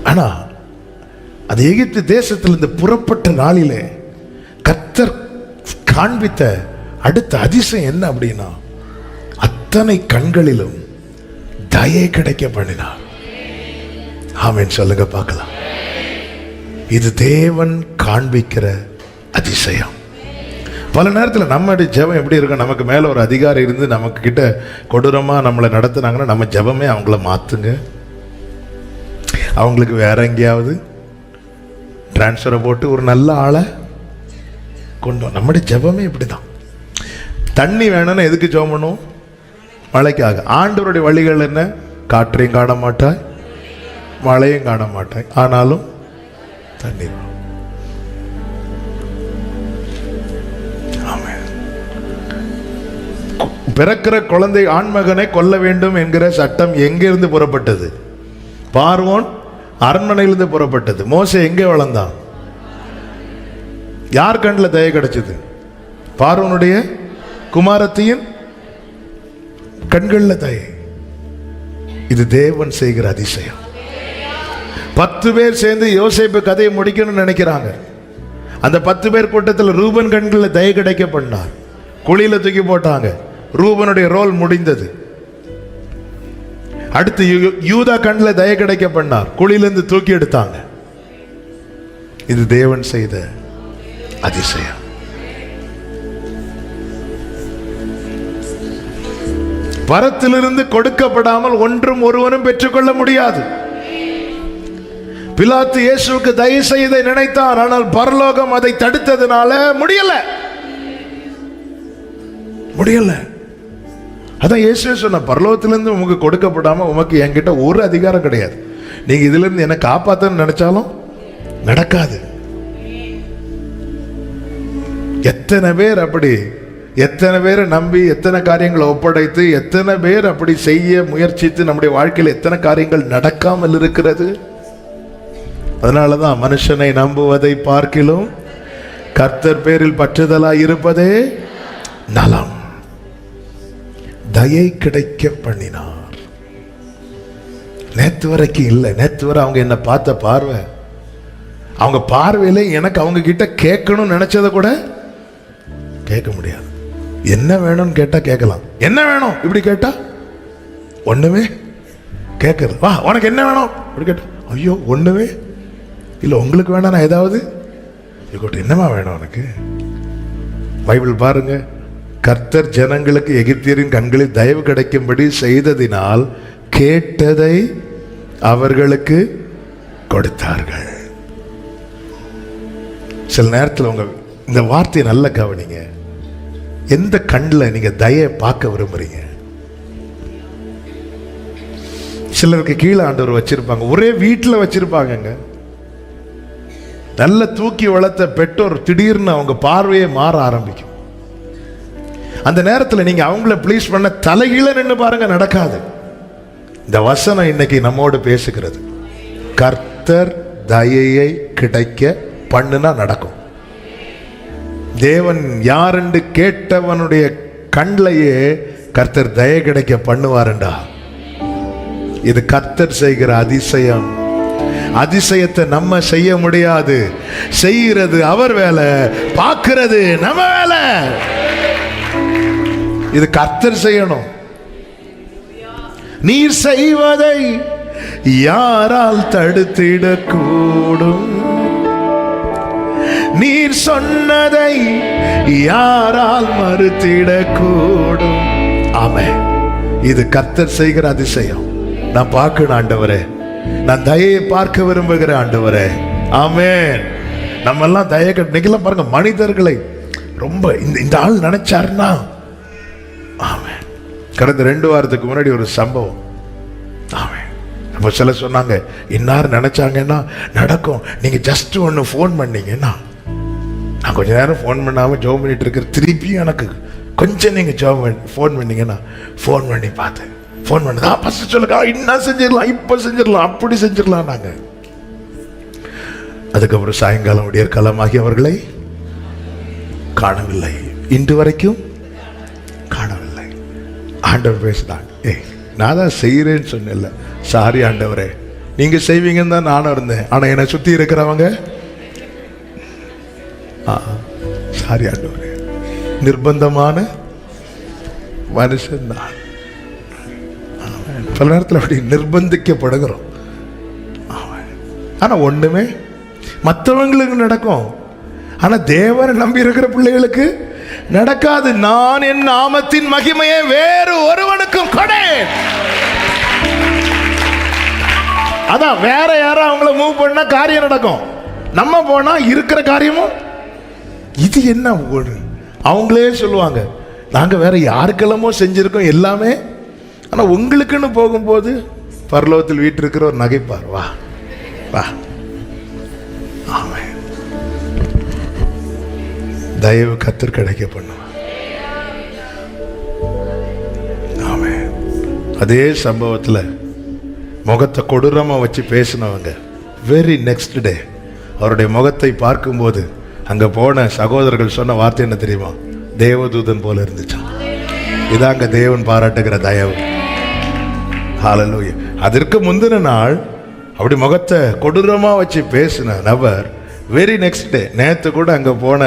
ஆனா அது எகிப்து தேசத்திலிருந்து புறப்பட்ட நாளிலே கர்த்தர் காண்பித்த அடுத்த அதிசயம் என்ன அப்படின்னா, அத்தனை கண்களிலும் தயை கிடைக்க பண்ணினார். ஆமென் சொல்லுங்க பார்க்கலாம். இது தேவன் காண்பிக்கிற அதிசயம். பல நேரத்தில் நம்மளுடைய ஜெபம் எப்படி இருக்கும்? நமக்கு மேலே ஒரு அதிகாரம் இருந்து நமக்கு கிட்ட கொடூரமாக நம்மளை நடத்துனாங்கன்னா நம்ம ஜெபமே அவங்கள மாற்றுங்க, அவங்களுக்கு வேற எங்கேயாவது டிரான்ஸ்ஃபரை போட்டு ஒரு நல்ல ஆளை கொண்டு. நம்முடைய ஜெபமே இப்படி தான். தண்ணி வேணும்னா எதுக்கு ஜெபம் பண்ணுவோம்? மழைக்காக. ஆண்டவருடைய வழிகள் என்ன? காற்றையும் காண மாட்டாய், மழையும் காண மாட்டாய், ஆனாலும் தண்ணீர் வரும். ஆமென். பிறக்கிற குழந்தை ஆண்மகனை கொல்ல வேண்டும் என்கிற சட்டம் எங்கிருந்து புறப்பட்டது? பார்வோன் அரண்மனையிலிருந்து புறப்பட்டது. மோசே எங்கே வளர்ந்தான்? யார் கண்ணில் தயை கிடைச்சது? பார்வோனுடைய குமாரத்தியின் கண்களில் தயை. இது தேவன் செய்கிற அதிசயம். 10 பேர் சேர்ந்து யோசேப்பு கதையை முடிக்கணும்னு நினைக்கிறாங்க. அந்த 10 பேர் கூட்டத்தில் ரூபன் கண்களில் தயை கிடைக்க பண்ணார். குழியில தூக்கி போட்டாங்க. ரூபனுடைய ரோல் முடிந்தது. அடுத்து யூதா கண்ணில் தயை கிடைக்க பண்ணார். குழியிலிருந்து தூக்கி எடுத்தாங்க. இது தேவன் செய்த அதிசயம். வரத்திலிருந்து கொடுக்கப்படாமல் ஒன்றும் ஒருவனும் பெற்றுக்கொள்ள முடியாது. பிலாத்து இயேசுவுக்கு தயவு செய்த நினைத்தார், ஆனால் பரலோகம் அதை தடுத்ததுனால முடியல. அதான் இயேசுவே சொன்ன, பரலோகத்திலிருந்து உமக்கு கொடுக்கப்படாம உமக்கு என்கிட்ட ஒரு அதிகாரம் கிடையாது. நீங்க இதுல இருந்து என்ன காப்பாத்தன்னு நினைச்சாலும் நடக்காது. எத்தனை பேர் அப்படி, எத்தனை பேரை நம்பி எத்தனை காரியங்களை ஒப்படைத்து, எத்தனை பேர் அப்படி செய்ய முயற்சித்து நம்முடைய வாழ்க்கையில் எத்தனை காரியங்கள் நடக்காமல் இருக்கிறது. அதனாலதான் மனுஷனை நம்புவதை பார்க்கிலும் கர்த்தர் பேரில் பற்றுதலாய் இருப்பதே நலம். தயை கிடைக்க பண்ணினார். நேத்து வரைக்கும் இல்லை, நேத்து வரை அவங்க என்ன பார்த்த பார்வை, அவங்க பார்வையில எனக்கு அவங்க கிட்ட கேட்கணும்னு நினைச்சதை கூட கேட்க முடியாது. என்ன வேணும்னு கேட்டா கேட்கலாம், என்ன வேணும் இப்படி கேட்டா ஒண்ணுமே கேட்கறது. வா உனக்கு என்ன வேணும் அப்படி கேட்டா, ஐயோ ஒண்ணுமே இல்லை, உங்களுக்கு வேணா நான் ஏதாவது என்னமா வேணும் உனக்கு. பைபிள் பாருங்க, கர்த்தர் ஜனங்களுக்கு எகிப்தியரின் கண்களில் தயவு கிடைக்கும்படி செய்ததினால் கேட்டதை அவர்களுக்கு கொடுத்தார்கள். சில நேரத்தில் உங்க இந்த வார்த்தையை நல்ல கவனிங்க. எந்த கண்ணில் நீங்க தயை பார்க்க விரும்புறீங்க? சிலருக்கு கீழே ஆண்டவர் வச்சிருப்பாங்க, ஒரே வீட்டில் வச்சிருப்பாங்க. நல்ல தூக்கி வளர்த்த பெற்றோர் திடீர்னு அவங்க பார்வையை மாற ஆரம்பிக்கும். அந்த நேரத்தில் நீங்க அவங்கள ப்ளீஸ் பண்ண தலைகீழ நின்று பாருங்க, நடக்காது. இந்த வசனம் இன்னைக்கு நம்மோடு பேசுகிறது. கர்த்தர் தயையை கிடைக்க பண்ணுனா நடக்கும். தேவன் யாரென்று கேட்டவனுடைய கண்லையே கர்த்தர் தயை கிடைக்க பண்ணுவாருண்டா. இது கர்த்தர் செய்கிற அதிசயம். அதிசயத்தை நம்ம செய்ய முடியாது. செய்கிறது அவர் வேலை, பார்க்கிறது நம்ம வேலை. இது கர்த்தர் செய்யணும். நீர் செய்வதை யாரால் தடுத்திடக்கூடும்? நீர் சொன்னதை யாரால் மறுத்திடக்கூடும்? ஆமென். இது கர்த்தர் செய்கிற அதிசயம். நான் பார்க்கணும் ஆண்டவரே, நான் தயையை பார்க்க விரும்புகிற ஆண்டவரே. ஆமென். நம்ம எல்லாம் தயை கட்டிக்கலாம் பாருங்க, மனிதர்களை ரொம்ப இந்த ஆள் நினைச்சாருன்னா. ஆமென். கடந்த 2 வாரத்துக்கு முன்னாடி ஒரு சம்பவம். ஆமென். அப்போ சில சொன்னாங்க, இன்னார் நினைச்சாங்கன்னா நடக்கும், நீங்க ஜஸ்ட் ஒன்று ஃபோன் பண்ணீங்கன்னா. நான் கொஞ்ச நேரம் ஃபோன் பண்ணாமல் ஜோம் பண்ணிட்டு இருக்கிற, திருப்பி எனக்கு கொஞ்சம் நீங்க ஃபோன் பண்ணீங்கன்னா ஃபோன் பண்ணி பார்த்தேன். ஃபோன் பண்ணதா ஃபர்ஸ்ட் சொல்லுங்க, இன்னும் செஞ்சிடலாம், இப்போ செஞ்சிடலாம், அப்படி செஞ்சிடலாம். நாங்க அதுக்கப்புறம் சாயங்காலம் விடியற்காலம் ஆகி அவர்களை காணவில்லை, இன்று வரைக்கும் காணவில்லை. ஆண்டவர் பேசுறாங்க, ஏய் நான் தான் செய்கிறேன்னு சொன்னேன்ல, சாரி ஆண்டவரே, நீங்க செய்வீங்கன்னு தான் நானும் இருந்தேன், ஆனா என்னை சுத்தி இருக்கிறவங்க சாரி ஆண்டவரே, நிர்பந்தமான மனுஷன் தான். பல நேரத்தில் அப்படி நிர்பந்திக்கப்படுகிறோம். ஆனா ஒண்ணுமே மற்றவங்களுக்கு நடக்கும், ஆனா தேவனை நம்பி இருக்கிற பிள்ளைகளுக்கு நடக்காது. நான் என் நாமத்தின் மகிமையை வேறு ஒருவனுக்கும் கொடேன். அதான் வேற யாரும் அவங்கள மூவ் பண்ணா காரியம் நடக்கும், நம்ம போனா இருக்கிற காரியமும். இது என்ன அவங்களே சொல்லுவாங்க, நாங்க வேற யாருக்கெல்லாமோ செஞ்சிருக்கோம், எல்லாமே ஆனா உங்களுக்குன்னு போகும்போது பரலோகத்தில் வீட்டிருக்கிற ஒரு நகைப்பார், வா வா. ஆமென். தயவு கர்த்தர் கிடைக்க பண்ணுவார். ஆமென். அதே சம்பவத்தில் முகத்தை கொடூரமா வச்சு பேசினவங்க வெரி நெக்ஸ்ட் டே அவருடைய முகத்தை பார்க்கும்போது அங்க போன சகோதரர்கள் சொன்ன வார்த்தை என்ன தெரியுமா? தேவதூதன் போல இருந்துச்சு. இதாங்க தேவன் பாராட்டுகிற தயவு. ஹல்லேலூயா. அதற்கு முந்தின நாள் அப்படி முகத்தை கொடூரமா வச்சு பேசின நபர் வெரி நெக்ஸ்ட் டே, நேற்று கூட அங்கே போன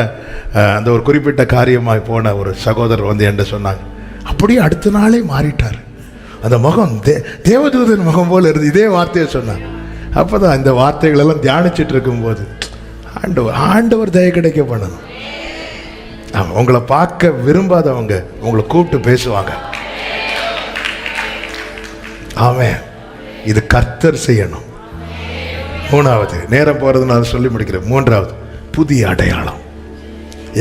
அந்த ஒரு குறிப்பிட்ட காரியமாய் போன ஒரு சகோதரர் வந்து என்கிட்ட சொன்னாங்க, அப்படியே அடுத்த நாளே மாறிட்டார். அந்த முகம் தேவதூதன் முகம் போல இருந்து இதே வார்த்தையை சொன்னார். அப்போதான் இந்த வார்த்தைகள் எல்லாம் தியானிச்சுட்டு இருக்கும்போது ஆண்டவர் தயவு கிடைக்க பண்ணணும். உங்களை பார்க்க விரும்பாதவங்க உங்களை கூப்பிட்டு பேசுவாங்க. ஆமென். இது கர்த்தர் செய்யணும். மூணாவது, நேரம் போறது நான் சொல்லி முடிக்கிறேன். மூன்றாவது, புதிய அடையாளம்.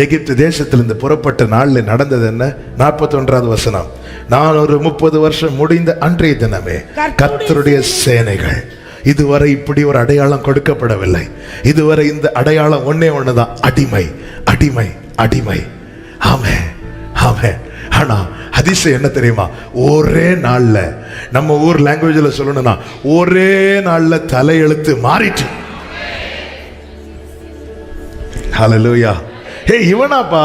எகிப்து தேசத்திலிருந்து புறப்பட்ட நாளில் நடந்தது என்ன? 41வது வசனம். நான் ஒரு 30 வருஷம் முடிந்த அன்றைய தினமே கர்த்தருடைய சேனைகள், இதுவரை இப்படி ஒரு அடையாளம் கொடுக்கப்படவில்லை. இதுவரை இந்த அடையாளம் ஒன்னே ஒண்ணுதான், அடிமை அடிமை அடிமை. ஆமென் ஆமென். ஆனா அதிசயம் என்ன தெரியுமா? ஒரே நாள்ல, நம்ம ஊர் லாங்குவேஜ்ல சொல்லணும்னா ஒரே நாள்ல தலையெழுத்து மாறிட்டு. ஹல்லேலூயா. ஹே, இவனாப்பா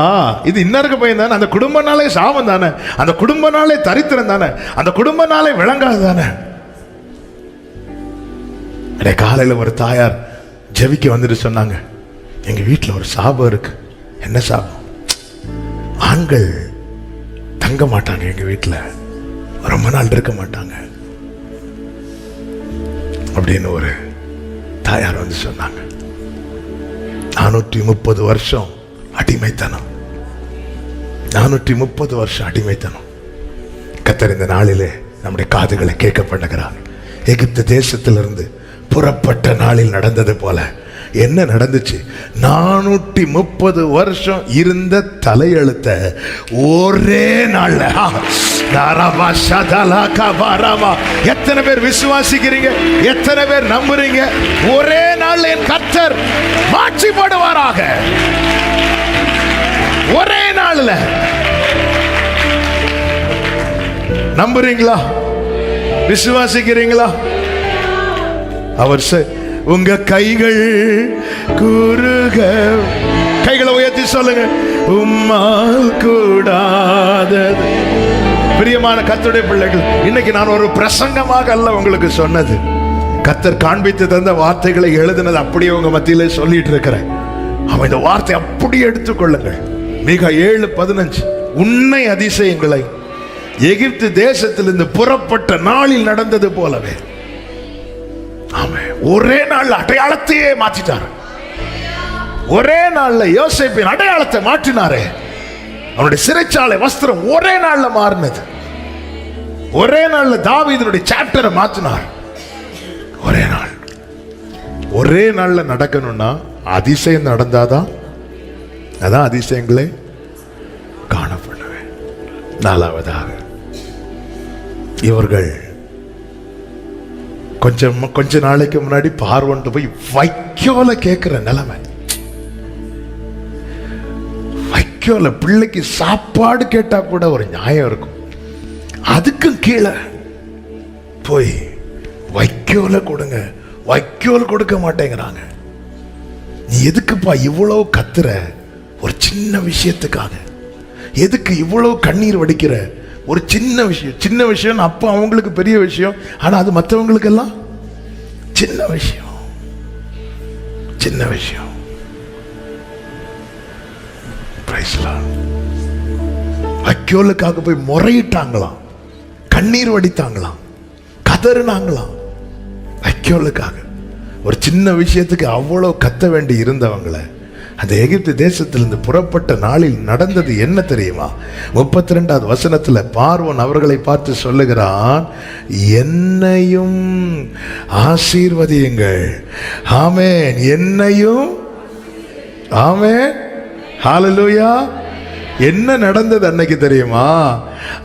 இது இன்னருக்கு பையன் தானே, அந்த குடும்ப நாளே சாபம் தானே, அந்த குடும்ப நாளே தரித்திரம் தானே, அந்த குடும்ப நாளே விளங்காது தானே. காலையில் ஒரு தாயார் ஜெபிக்க வந்துட்டு சொன்னாங்க, எங்க வீட்டில் ஒரு சாபம் இருக்கு. என்ன சாபம்? ஆண்கள் தங்க மாட்டாங்க, எங்க வீட்டில் ரொம்ப நாள் இருக்க மாட்டாங்க அப்படின்னு ஒரு தாயார் வந்து சொன்னாங்க. 430 வருஷம் அடிமைத்தனம், 430 வருஷம் அடிமைத்தனம். கர்த்தர் இந்த நாளிலே நம்முடைய காதுகளை கேட்க பண்ணுகிறார். எகிப்து தேசத்திலிருந்து புறப்பட்ட நாளில் நடந்தது போல என்ன நடந்துச்சு? 430 வருஷம் இருந்த தலையெழுத்த ஒரே நாள்ல. எத்தனை பேர் விசுவாசிக்கிறீங்க? எத்தனை பேர் நம்புறீங்க? ஒரே நாள் என் கர்த்தர் மாற்றி போடுவாராக. ஒரே நாள்ல நம்புறீங்களா? விசுவாசிக்கிறீங்களா? அவர் உங்க கைகள் குறுக, கைகளை உயர்த்தி சொல்லுங்க, உம்மால் கூடாதது. பிரியமான கர்த்தருடைய பிள்ளைகள், இன்னைக்கு நான் ஒரு பிரசங்கமாக அல்ல உங்களுக்கு சொன்னது, கர்த்தர் காண்பித்து தந்த வார்த்தைகளை எழுதினது அப்படியே உங்க மத்தியிலே சொல்லிட்டு இருக்கிறேன். அவன் இந்த வார்த்தை அப்படியே எடுத்துக்கொள்ளுங்கள். மீகா 7:15, உன்னை அதிசயங்களை எகிப்து தேசத்திலிருந்து புறப்பட்ட நாளில் நடந்தது போலவே. ஒரே நாள் அடையாளத்தையே மாற்றிட்டார். ஒரே நாள்ல யோசேப்பின் அடையாளத்தை மாற்றினாரே. அவனுடைய சிறைச்சாலை வஸ்திரம் ஒரே நாள்ல மாறினது. ஒரே நாள்ல தாவீதுடைய சாப்டரை மாற்றினார். ஒரே நாள். ஒரே நாள்ல நடக்கணும்னா அதிசயம் நடந்தாதான், அதான் அதிசயங்களே காணப்படுவேன். நாலாவதாக, இவர்கள் கொஞ்ச நாளைக்கு முன்னாடி பார்வன்ட்டு போய் வைக்கோல கேட்கிற நிலைமை. வைக்கோல பிள்ளைக்கு சாப்பாடு கேட்டா கூட ஒரு நியாயம் இருக்கும், அதுக்கும் கீழே போய் வைக்கோல கொடுங்க, வைக்கோல் கொடுக்க மாட்டேங்கிறாங்க. நீ எதுக்குப்பா இவ்வளவு கத்துற? ஒரு சின்ன விஷயத்துக்காக எதுக்கு இவ்வளவு கண்ணீர் வடிக்கிற? ஒரு சின்ன விஷயம், சின்ன விஷயம் அப்போ அவங்களுக்கு பெரிய விஷயம், ஆனா அது மற்றவங்களுக்கு எல்லாம் சின்ன விஷயம். சின்ன விஷயம். வைக்கோலுக்காக போய் முறையிட்டாங்களாம், கண்ணீர் வடித்தாங்களாம், கதறினாங்களாம். வைக்கோலுக்காக ஒரு சின்ன விஷயத்துக்கு அவ்வளவு கத்த வேண்டி இருந்தவங்களை அந்த எகிப்து தேசத்திலிருந்து புறப்பட்ட நாளில் நடந்தது என்ன தெரியுமா? 32வது வசனத்துல பார்வோன் அவர்களை பார்த்து சொல்லுகிறான், என்னையும் ஆசீர்வதியுங்கள். ஆமென். என்னையும், ஆமென், ஹல்லேலூயா. என்ன நடந்தது அன்னைக்கு தெரியுமா?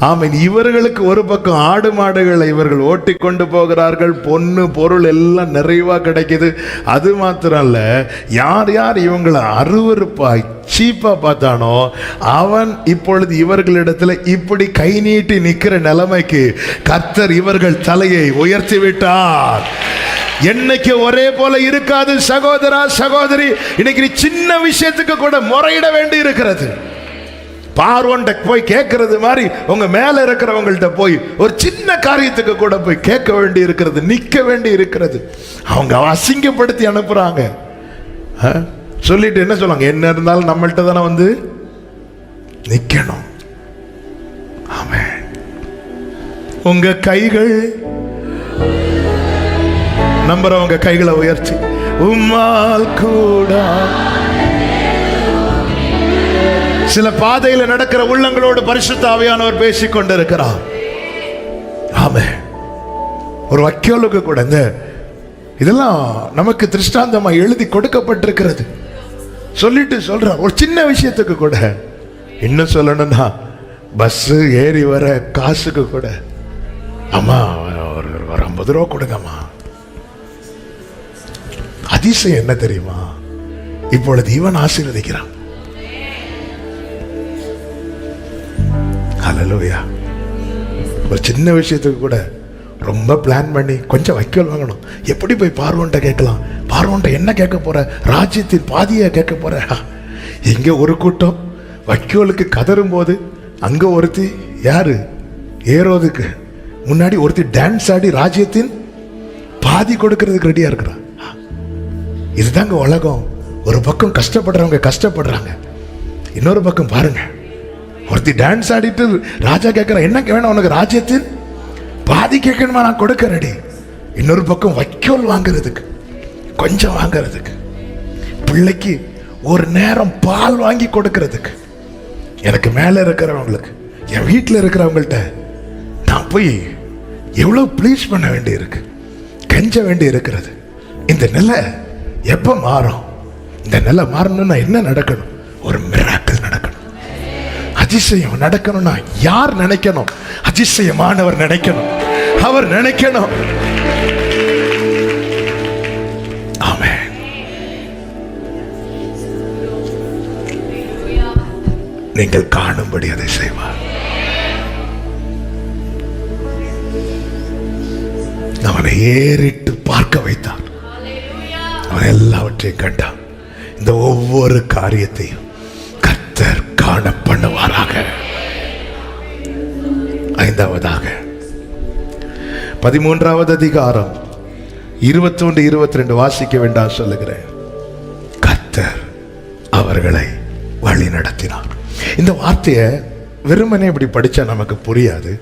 ஆமீன். இவர்களுக்கு ஒரு பக்கம் ஆடு மாடுகளை இவர்கள் ஓட்டி கொண்டு போகிறார்கள், பொண்ணு பொருள் எல்லாம் நிறைவா கிடைக்குது. அது மாத்திரம் இல்ல, யார் யார் இவங்களை அருவருப்பாய் சீப்பா பார்த்தானோ அவன் இப்பொழுது இவர்களிடத்துல இப்படி கை நீட்டி நிக்கிற நிலைமைக்கு கர்த்தர் இவர்கள் தலையை உயர்த்தி விட்டார். என்னைக்கு ஒரே போல இருக்காது சகோதரா சகோதரி. இன்னைக்கு நீ சின்ன விஷயத்துக்கு கூட முறையிட வேண்டி இருக்கிறது. பார்வோன்ட்ட போய் கேட்கறது மாதிரி உங்க மேல இருக்கிறவங்கள்ட்ட போய் ஒரு சின்ன காரியத்துக்கு கூட போய் கேட்க வேண்டி இருக்கிறது, நிக்க வேண்டி இருக்கிறது. அவங்க அசிங்கப்படுத்தி அனுப்புறாங்க. சொல்லிட்டு என்ன சொல்லுவாங்க? என்ன இருந்தாலும் நம்மள்ட்ட தானே வந்து நிக்கணும். ஆமென். உங்க கைகள் நம்புறவங்க கைகளை உயர்ச்சி, உம்மால் கூட. சில பாதையில நடக்கிற உள்ளங்களோடு பரிசுத்த ஆவியானவர் பேசிக் கொண்டிருக்கிறார். ஆமென். ஒரு வக்கீலுக்கு கூட இதெல்லாம் நமக்கு திருஷ்டாந்தமா எழுதி கொடுக்கப்பட்டிருக்கிறது. சொல்லிட்டு சொல்றார், ஒரு சின்ன விஷயத்துக்கு கூட. இன்னும் சொல்லணும்னா பஸ் ஏறி வர காசுக்கு கூட, அம்மா ஒரு 50 ரூபா கொடுங்கம்மா. அதிசயம் என்ன தெரியுமா? இப்பொழுது இவன் ஆசீர்வதிக்கிறான். ஹல்லேலூயா. ஒரு சின்ன விஷயத்துக்கு கூட ரொம்ப பிளான் பண்ணி கொஞ்சம் வைக்கோல் வாங்கணும். எப்படி போய் பார்வோன்ட்ட கேட்கலாம்? பார்வோன்ட்ட என்ன கேட்க போற? ராஜ்யத்தின் பாதியை கேட்க போற? இங்க ஒரு கூட்டம் வைக்கோலுக்கு கதரும் போது அங்க ஒருத்தி, யாரு? ஏரோதுக்கு முன்னாடி ஒருத்தி டான்ஸ் ஆடி ராஜ்யத்தின் பாதி கொடுக்கறதுக்கு ரெடியா இருக்கிறான். இதுதாங்க உலகம். ஒரு பக்கம் கஷ்டப்படுறவங்க கஷ்டப்படுறாங்க, இன்னொரு பக்கம் பாருங்க, ஒருத்தி டான்ஸ் ஆடிட்டு ராஜா கேட்கிற, என்ன வேணும் உனக்கு? ராஜ்யத்தின் பாதி கேட்கணுமா? நான் கொடுக்க ரெடி. இன்னொரு பக்கம் வைக்கோல் வாங்குறதுக்கு, கொஞ்சம் வாங்குறதுக்கு, பிள்ளைக்கு ஒரு நேரம் பால் வாங்கி கொடுக்கறதுக்கு, எனக்கு மேல இருக்கிறவங்களுக்கு, என் வீட்டில் இருக்கிறவங்கள்ட்ட நான் போய் எவ்வளவு ப்ளீஸ் பண்ண வேண்டி இருக்கு, கெஞ்ச வேண்டி இருக்கிறது. இந்த நிலை எப்ப மாறும்? இந்த நிலை மாறணும்னா என்ன நடக்கணும்? ஒரு மிராக்கிள் நடக்கணும். அதிசயம் நடக்கணும்னா யார் நினைக்கணும்? அதிசயமானவர் நினைக்கணும். அவர் நினைக்கணும். ஆமென். நீங்கள் காணும்படி அதை செய்வார். அவனை ஏறிட்டு பார்க்க வைத்தார். அவன் எல்லாவற்றையும் கண்டான். இந்த ஒவ்வொரு காரியத்தையும் கர்த்தர் காண பண்ணுவாராக. ஐந்தாவதாக 13வது அதிகாரம் 21, 22 வாசிக்க வேண்டாம் சொல்லுகிறேன். கர்த்தர் அவர்களை வழி நடத்தினார். இந்த வார்த்தையை வெறுமனே இப்படி படிச்சா நமக்கு புரியாது.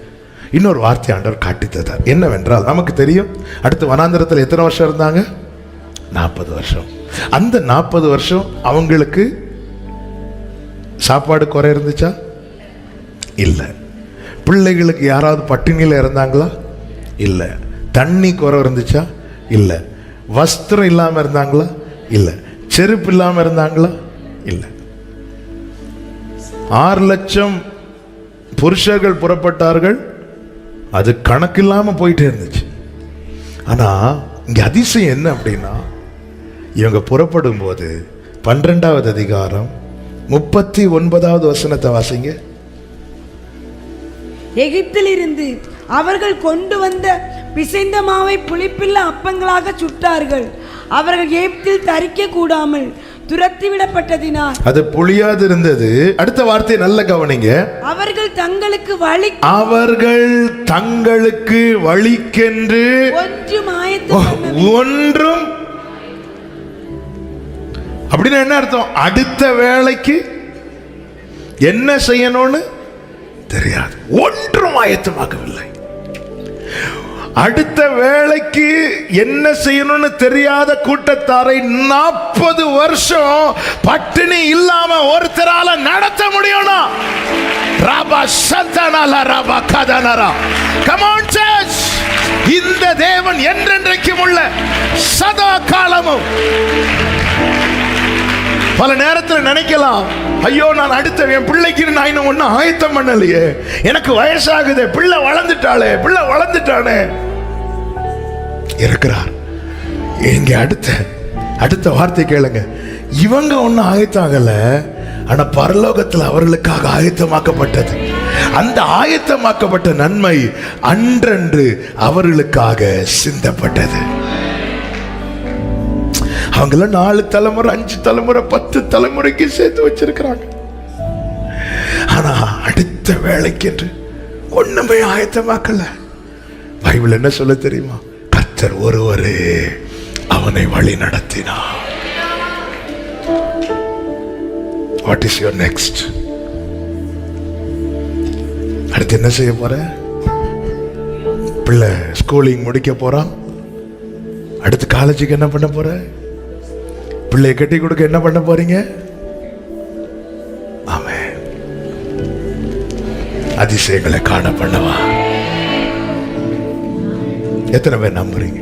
இன்னொரு வார்த்தை ஆண்டவர் காட்டித்ததார். என்னவென்றால், நமக்கு தெரியும் அடுத்து வனாந்திரத்தில் எத்தனை வருஷம் இருந்தாங்க? 40 வருஷம். அந்த 40 வருஷம் அவங்களுக்கு சாப்பாடு குறை இருந்துச்சா? இல்லை. பிள்ளைகளுக்கு யாராவது பட்டினியில் இருந்தாங்களா? இல்லை. தண்ணி குறை இருந்துச்சா? இல்லை. வஸ்திரம் இல்லாமல் இருந்தாங்களா? இல்லை. செருப்பு இல்லாமல் இருந்தாங்களா? இல்லை. 6 லட்சம் புருஷர்கள் புறப்பட்டார்கள். அது கணக்கு இல்லாமல் போயிட்டே இருந்துச்சு. ஆனா இங்க அதிசயம் என்ன அப்படின்னா, இவங்க புறப்படும் போது 12வது அதிகாரம் 39வது வசனத்தை வாசிங்க. எகிப்தில் இருந்து அவர்கள் கொண்டு வந்த பிசைந்த மாவை புளிப்பில்லா அப்பங்களாக சுட்டார்கள். அவர்கள் எகிப்தில் தரிக்க கூடாமல் துரத்தி விடப்பட்டதினால் அது புளியாது இருந்தது. அடுத்த வார்த்தை நல்ல கவனிங்க. அவர்கள் தங்களுக்கு வழிக்கென்று ஒன்றும் அப்படின்னு என்ன அர்த்தம்? அடுத்த வேளைக்கு என்ன செய்யணும்னு தெரியாது. ஒன்றும் ஆயத்தமாகவில்லை. அடுத்த வேளைக்கு என்ன செய்யணும்னு தெரியாத கூட்டத்தாரை 40 வருஷம் பட்டினி இல்லாம ஒருத்தரால நடத்த முடியும்னா, இந்த தேவன் என்றென்றைக்கும் உள்ள சதா காலமும். பல நேரத்தில் நேரத்துல நினைக்கலாம், ஐயோ நான் அடுத்த என் பிள்ளைக்கு நான் இன்னும் ஒன்னும் ஆயத்தம் பண்ணலையே, எனக்கு வயசாகுது, பிள்ளை வளர்ந்துட்டாளே, பிள்ளை வளர்ந்துட்டானே. இருக்கிறார் இங்க. அடுத்த வார்த்தை கேளுங்க. இவங்க ஒன்னும் ஆயத்தாகல, ஆனா பரலோகத்தில் அவர்களுக்காக ஆயத்தமாக்கப்பட்டது. அந்த ஆயத்தமாக்கப்பட்ட நன்மை அன்றன்று அவர்களுக்காக சிந்தப்பட்டது. அவங்கள 4 தலைமுறை 5 தலைமுறை 10 தலைமுறைக்கு சேர்த்து வச்சிருக்கிறாங்க. ஆனா அடுத்த வேலைக்கு என்று ஒண்ணுமே ஆயத்தமாக்கல. பைபிள் என்ன சொல்ல தெரியுமா? கர்த்தர் ஒருவரே அவனை வழி நடத்தினார். What is your next? அடுத்து என்ன செய்ய போற? பிள்ளை ஸ்கூலிங் முடிக்க போறான். அடுத்து காலேஜுக்கு என்ன பண்ண போற? பிள்ளையை கட்டி கொடுக்க என்ன பண்ண போறீங்க? ஆமென். அதிசயங்களை காண பண்ணவா. எத்தனை பேர் நம்புறீங்க?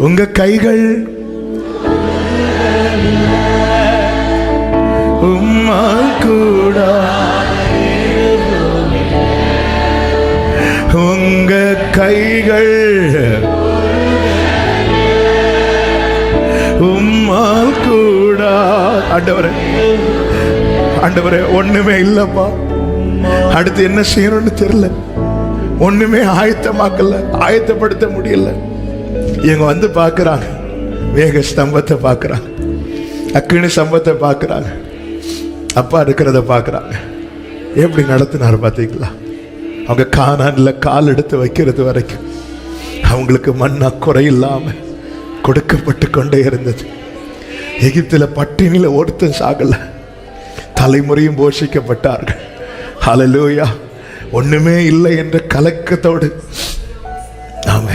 உங்க கைகள் உம்மால் கூட, உங்க கைகள் உம்மால் கூட. ஆண்டவரே ஒண்ணுமே இல்லப்பா, அடுத்து என்ன செய்யணும்னு தெரியல, ஒண்ணுமே ஆயத்தமாக்கல, ஆயத்தப்படுத்த முடியல. இவங்க வந்து பாக்குறாங்க, மேக ஸ்தம்பத்தை பாக்குறாங்க, அக்கினி ஸ்தம்பத்தை பாக்குறாங்க, அப்பா இருக்கிறத பாக்குறாங்க. எப்படி நடத்தினார் பாத்தீங்களா? அவங்க கானான்ல கால் எடுத்து வைக்கிறது வரைக்கும் அவங்களுக்கு மண்ணா குறையில்லாம கொடுக்கப்பட்டு கொண்டே இருந்தது. எகிப்துல பட்டினியில ஒருத்தன் சாகல, தலைமுறையும் போஷிக்கப்பட்டார்கள். ஹல்லேலூயா. ஒண்ணுமே இல்லை என்ற கலக்கத்தோடு நாம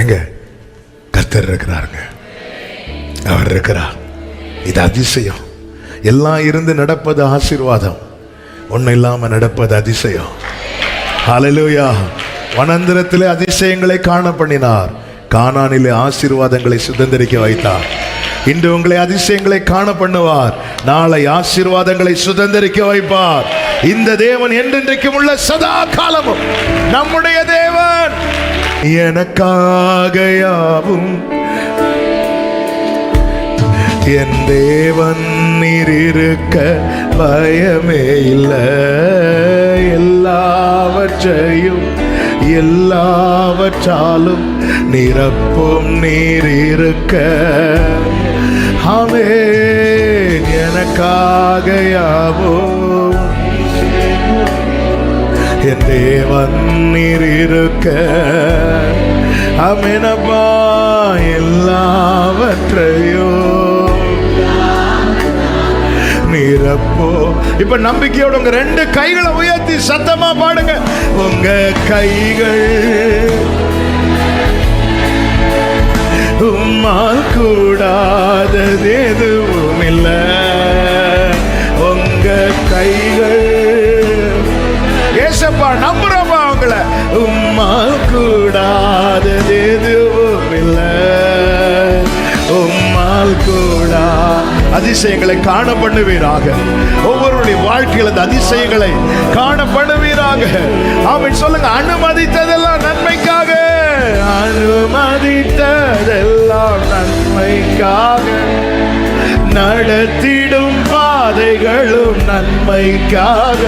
எங்க கர்த்தர் இருக்கிறாருங்க, அவர் இருக்கிறார். இது அதிசயம். எல்லாம் இருந்து நடப்பது ஆசீர்வாதம், ஒன்னும் இல்லாம நடப்பது அதிசயம். ஹல்லேலூயா. வனாந்திரத்திலே அதிசயங்களை காண பண்ணினார், கானானிலே ஆசீர்வாதங்களை சுதந்திரிக்க வைத்தார். இன்று உங்களை அதிசயங்களை காண பண்ணுவார், நாளை ஆசீர்வாதங்களை சுதந்திரிக்க வைப்பார். இந்த தேவன் என்றென்றைக்கும் உள்ள சதா காலமும் நம்முடைய தேவன். எனக்காக யாவும் என் தேவன் நீர் இருக்க பயமே இல்லை. எல்லாவற்றையும் எல்லாவற்றாலும் நிரப்பும் நீர் இருக்க. ஆமென். எனக்காக யாவும் என் தேவன் நீர் இருக்க. ஆமெனப்பா. எல்லாவற்றையும் நிரப்போ. இப்ப நம்பிக்கையோட உங்க 2 கைகளை உயர்த்தி சத்தமா பாடுங்க. உங்க கைகள் உம்மால் கூடாதது எதுவும் இல்லை. உங்க கைகள் ஏசப்பா நம்புறப்பா உங்களை. உம்மால் கூடாதது எதுவும் இல்லை. உம்மால் கூடா. அதிசயங்களை காண பண்ணுவீராக. ஒவ்வொருடைய வாழ்க்கையில் அந்த அதிசயங்களை காண பண்ணுவீராக. ஆமென் சொல்லுங்க. அனுமதித்ததெல்லாம் நன்மைக்காக, அனுமதித்ததெல்லாம் நன்மைக்காக, நடத்திடும் பாதைகளும் நன்மைக்காக,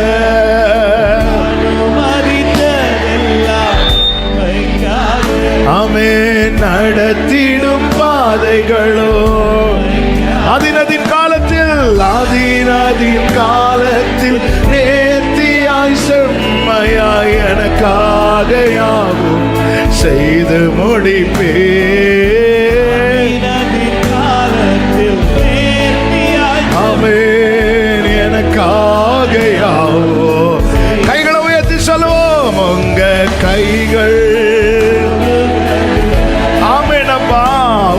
ஆமென். நடத்திடும் பாதைகளும் அதினதின் காலத்தில் நேர்த்தியாய் செம்மையாய் எனக்காக யாவும் செய்து முடிப்பே. ஆமென். எனக்காக யாவோ. கைகளை உயர்த்தி சொல்லுவோம். உங்க கைகள் ஆமெனப்பா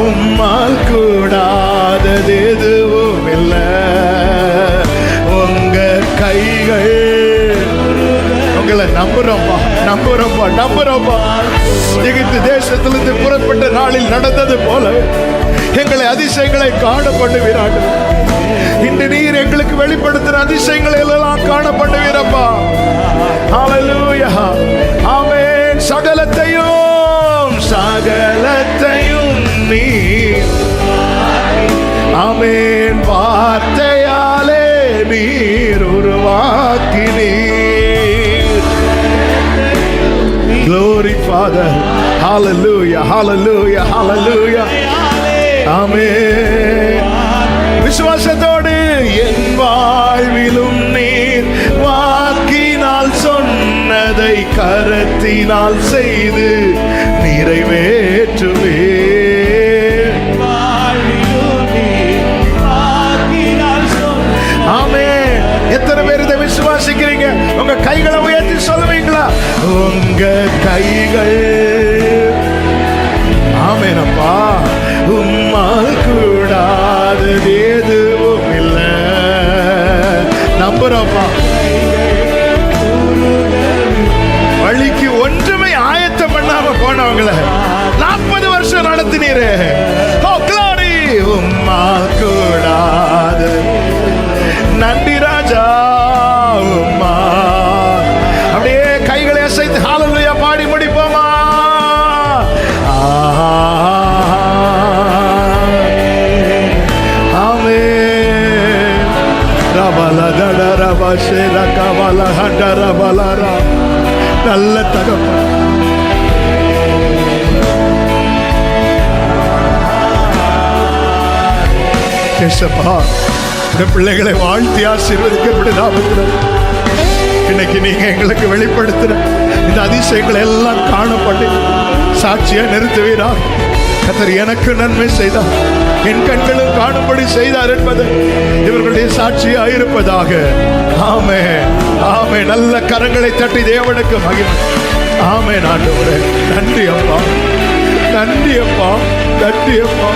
உம்மால் கூடாதது எதுவும் இல்லை. உங்க கைகள் உங்களை நம்புறோம்ப்பா. எகிப்து தேசத்திலிருந்து புறப்பட்ட நாளில் நடந்தது போல எங்களை அதிசயங்களை காண பண்ணுவீராக. இன்று நீர் எங்களுக்கு வெளிப்படுத்தின அதிசயங்களை எல்லாம் காண பண்ணுவீரப்பா. ஹல்லேலூயா. ஆமென். சகலத்தையும் நீர் ஆமென் வார்த்தையாலே நீர் உருவாக்கினீர். Glory Father. Hallelujah. Hallelujah. Hallelujah. ஆமென். விசுவாசத்தோடு என் வாழ்விலும் நீர் வாக்கினால் சொன்னதை கரத்தினால் செய்து நிறைவேற்றுவே. ஆமென். எத்தனை பேர் இதை விசுவாசிக்கிறீங்க? உங்க கைகளை உயர்த்தி சொல்லுவீங்களா? உங்க கைகள் ஆமெனப்பா உம்மால் கூடாதது எதுவும் இல்லை. நம்புறோம்ப்பா. வழிக்கு ஒன்றுமே ஆயத்தம் பண்ணாம போனவங்கள 40 வருஷம் நடத்தினீரே. உம்மால் கூடாது. நன்றி ராஜா. உம்மா அப்படியே கைகளை அசைத்து ஹல்லேலூயா பாடி முடிப்போமா? ஆமென். ரபலதட ரபஷர கவல ஹண்டர பலரா. நல்ல தகப்பன். கேசப்பா இந்த பிள்ளைகளை வாழ்த்தி ஆசீர்வதிக்கப்பட்ட இன்னைக்கு நீங்க எங்களுக்கு வெளிப்படுத்துற இந்த அதிசயங்களை எல்லாம் காணப்பட்டு சாட்சியா நிறுத்துவீரா? கர்த்தர் எனக்கு நன்மை செய்தார், என் கண்களும் காணும்படி செய்தார் என்பது இவர்களுடைய சாட்சியா இருப்பதாக. ஆமென். ஆமென். நல்ல கரங்களை தட்டி தேவனுக்கு மகிமை. ஆமென். ஆண்டவரே நன்றி அப்பா. நன்றி அப்பா. நன்றி அப்பா.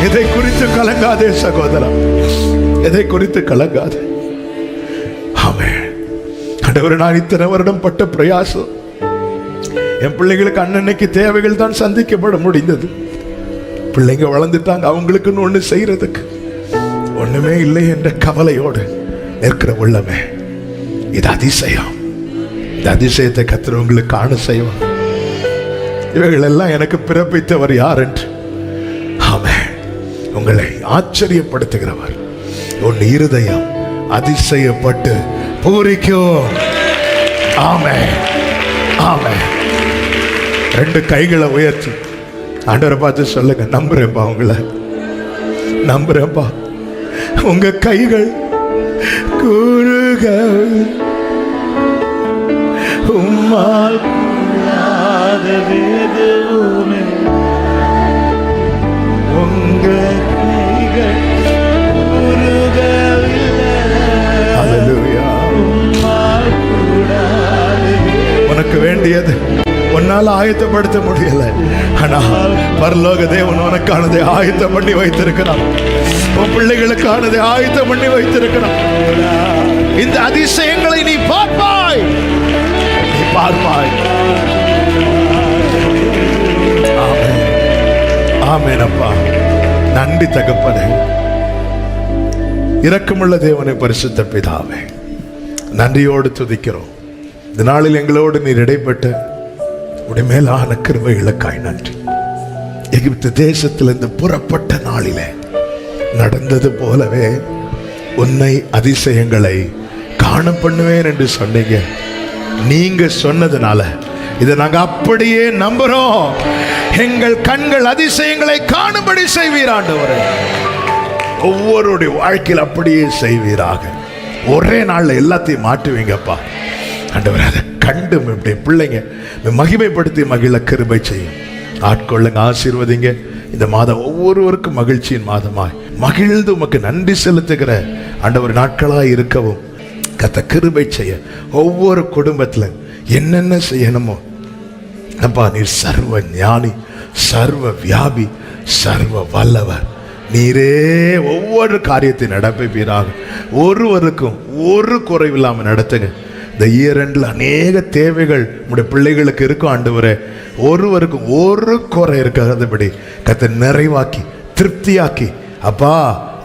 இதை குறித்து கலங்காதே சகோதரா. இதை குறித்து கலங்காதே. ஆமென். ஆண்டவரே நான் இத்தனை வருடம் பட்ட பிரயாசம் என் பிள்ளைகளுக்கு அன்னன்னைக்கு தேவைகள் தான் சந்திக்கப்பட முடிந்தது. பிள்ளைங்க வளர்ந்துட்டாங்க, அவங்களுக்குன்னு ஒண்ணு செய்யறதுக்கு ஒண்ணுமே இல்லை என்ற கவலையோடு இருக்கிற உள்ளமே. இது அதிசயம். இந்த அதிசயத்தை கர்த்தர் உங்களுக்கு காண செய்வார். இவைகள் எல்லாம் எனக்கு பிறப்பித்தவர் யார் என்று ஆமென் உங்களை ஆச்சரியப்படுத்துகிறவர். உன் இருதயம் அதிசயப்பட்டு பூரிக்கும். ஆமென். ஆமென். 2 கைகளை உயர்த்தி ஆண்டவரை பார்த்து சொல்லுங்க, நம்புறேன்ப்பா, உங்களை நம்புறேன்ப்பா. உங்க கைகள் கூறுக உம்மால் கூடாததெதுவுமே. உங்க கைகள் கூறுகவில்லை. ஹல்லேலூயா. உம்மால் கூடாதது. உனக்கு வேண்டியது உன்னால் ஆயத்தப்படுத்த முடியல, ஆனால் பரலோக தேவன் உனக்கானதை ஆயத்தம் பண்ணி வைத்திருக்கிறான். உன் பிள்ளைகளுக்கானதை ஆயத்தம் பண்ணி வைத்திருக்கிறான். இந்த அதிசயங்களை நீ பார்ப்பாய். நீ பார்ப்பாய். ஆமென். ஆமென் அப்பா. நன்றி தகப்பனே. இரக்கமுள்ள தேவனே, பரிசுத்த பிதாவே, நன்றியோடு துதிக்கிறோம். இந்த நாளில் எங்களோடு நீர் இடைப்பட்ட உடைய மேலான கிருபைகளுக்காய் நன்றி. எகிப்து தேசத்திலிருந்து புறப்பட்ட நாளிலே நடந்தது போலவே உன்னை அதிசயங்களை காண பண்ணுவேன் என்று சொன்னீங்க. நீங்க சொன்னதுனால இதை நாங்க அப்படியே நம்புறோம். எங்கள் கண்கள் அதிசயங்களை காணும்படி செய்வீராண்டவரே. ஒவ்வொருடைய வாழ்க்கையில் அப்படியே செய்வீராக. ஒரே நாள்ல எல்லாத்தையும் மாற்றுவீங்கப்பா ஆண்டவரே. அதை கண்டு இப்படி பிள்ளைங்க மகிமைப்படுத்தி மகிழ கிருபை செய்யும். ஆட்கொள்ளுங்க, ஆசீர்வதிங்க. இந்த மாதம் ஒவ்வொருவருக்கும் மகிழ்ச்சியின் மாதமாய் மகிழ்ந்து உமக்கு நன்றி செலுத்துகிற ஆண்டவர் நாட்களாய் இருக்கவும் கர்த்தர் கிருபை செய்ய. ஒவ்வொரு குடும்பத்துல என்னென்ன செய்யணுமோ அப்பா, நீர் சர்வ ஞானி, சர்வ வியாபி, சர்வ வல்லவர். நீரே ஒவ்வொரு காரியத்தை நடப்பீராக. ஒருவருக்கும் ஒரு குறைவில்லாமல் நடத்துங்க. இந்த இயர் எண்டில் அநேக தேவைகள் உடைய பிள்ளைகளுக்கு இருக்கும் ஆண்டவரே. ஒருவருக்கும் ஒரு குறை இருக்காதபடி கர்த்தர் நிறைவாக்கி திருப்தியாக்கி அப்பா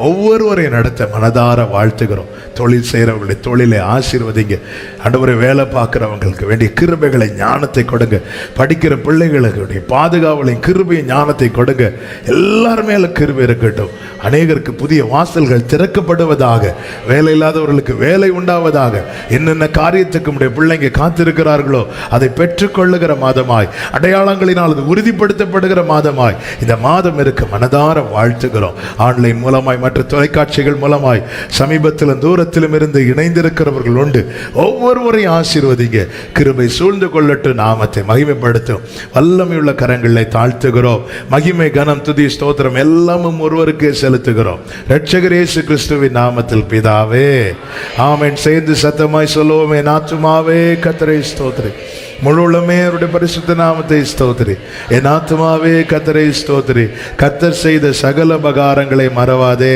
ஒவ்வொருவரையும் நடத்த மனதார வாழ்த்துகிறோம். தொழில் செய்கிறவங்களுடைய தொழிலை ஆசீர்வதிங்க ஆண்டவரே. வேலை பார்க்குறவங்களுக்கு வேண்டிய கிருபைகளை ஞானத்தை கொடுங்க. படிக்கிற பிள்ளைகளுக்கு பாதுகாவலையும் கிருபையும் ஞானத்தை கொடுங்க. எல்லாரும் மேல கிருபை இருக்கட்டும். அநேகருக்கு புதிய வாசல்கள் திறக்கப்படுவதாக, வேலை இல்லாதவர்களுக்கு வேலை உண்டாவதாக, என்னென்ன காரியத்துக்கு நம்முடைய பிள்ளைங்க காத்திருக்கிறார்களோ அதை பெற்றுக்கொள்ளுகிற மாதமாய், அடையாளங்களினால் அது உறுதிப்படுத்தப்படுகிற மாதமாய் இந்த மாதம் இருக்க மனதார வாழ்த்துகிறோம். ஆன்லைன் மூலமாய் மற்ற தொலைக்காட்சிகள் மூலமாய் சமீபத்திலும் தூரத்திலும் இருந்து இணைந்திருக்கிறவர்கள் உண்டு. ஒவ்வொருவரையும் ஆசீர்வதிங்க. கிருபை சூழ்ந்து கொள்ளட்டும். நாமத்தை மகிமைப்படுத்தும். வல்லமையுள்ள கரங்களை தாழ்த்துகிறோம். மகிமை கனம் துதி ஸ்தோத்திரம் எல்லாமும் ஒருவருக்கே செலுத்துகிறோம். இரட்சகர் இயேசு கிறிஸ்துவின் நாமத்தில் பிதாவே ஆமென். சேர்ந்து சத்தமாய் சொல்லுவோமே, ஆத்துமாவே கர்த்தரை ஸ்தோத்திரி, முழுமே அவருடைய பரிசுத்த நாமத்தை ஸ்தோத்திரி. என் ஆத்துமாவே கர்த்தரை ஸ்தோத்திரி, கர்த்தர் செய்த சகல உபகாரங்களை மறவாதே.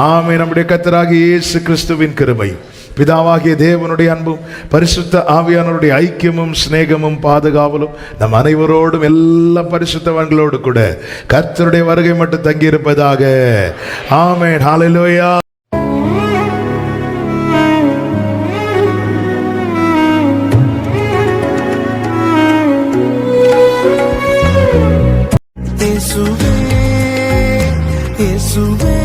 ஆமென். நம்முடைய கர்த்தராகிய இயேசு கிறிஸ்துவின் கிருபை, பிதாவாகிய தேவனுடைய அன்பும் பரிசுத்த ஆவியானவருடைய ஐக்கியமும் சிநேகமும் பாதுகாவலும் நம் அனைவரோடும் எல்லா பரிசுத்தவான்களோடு கூட கர்த்தருடைய வருகை மட்டும் தங்கியிருப்பதாக. ஆமென். ஹல்லேலூயா. இயேசுவே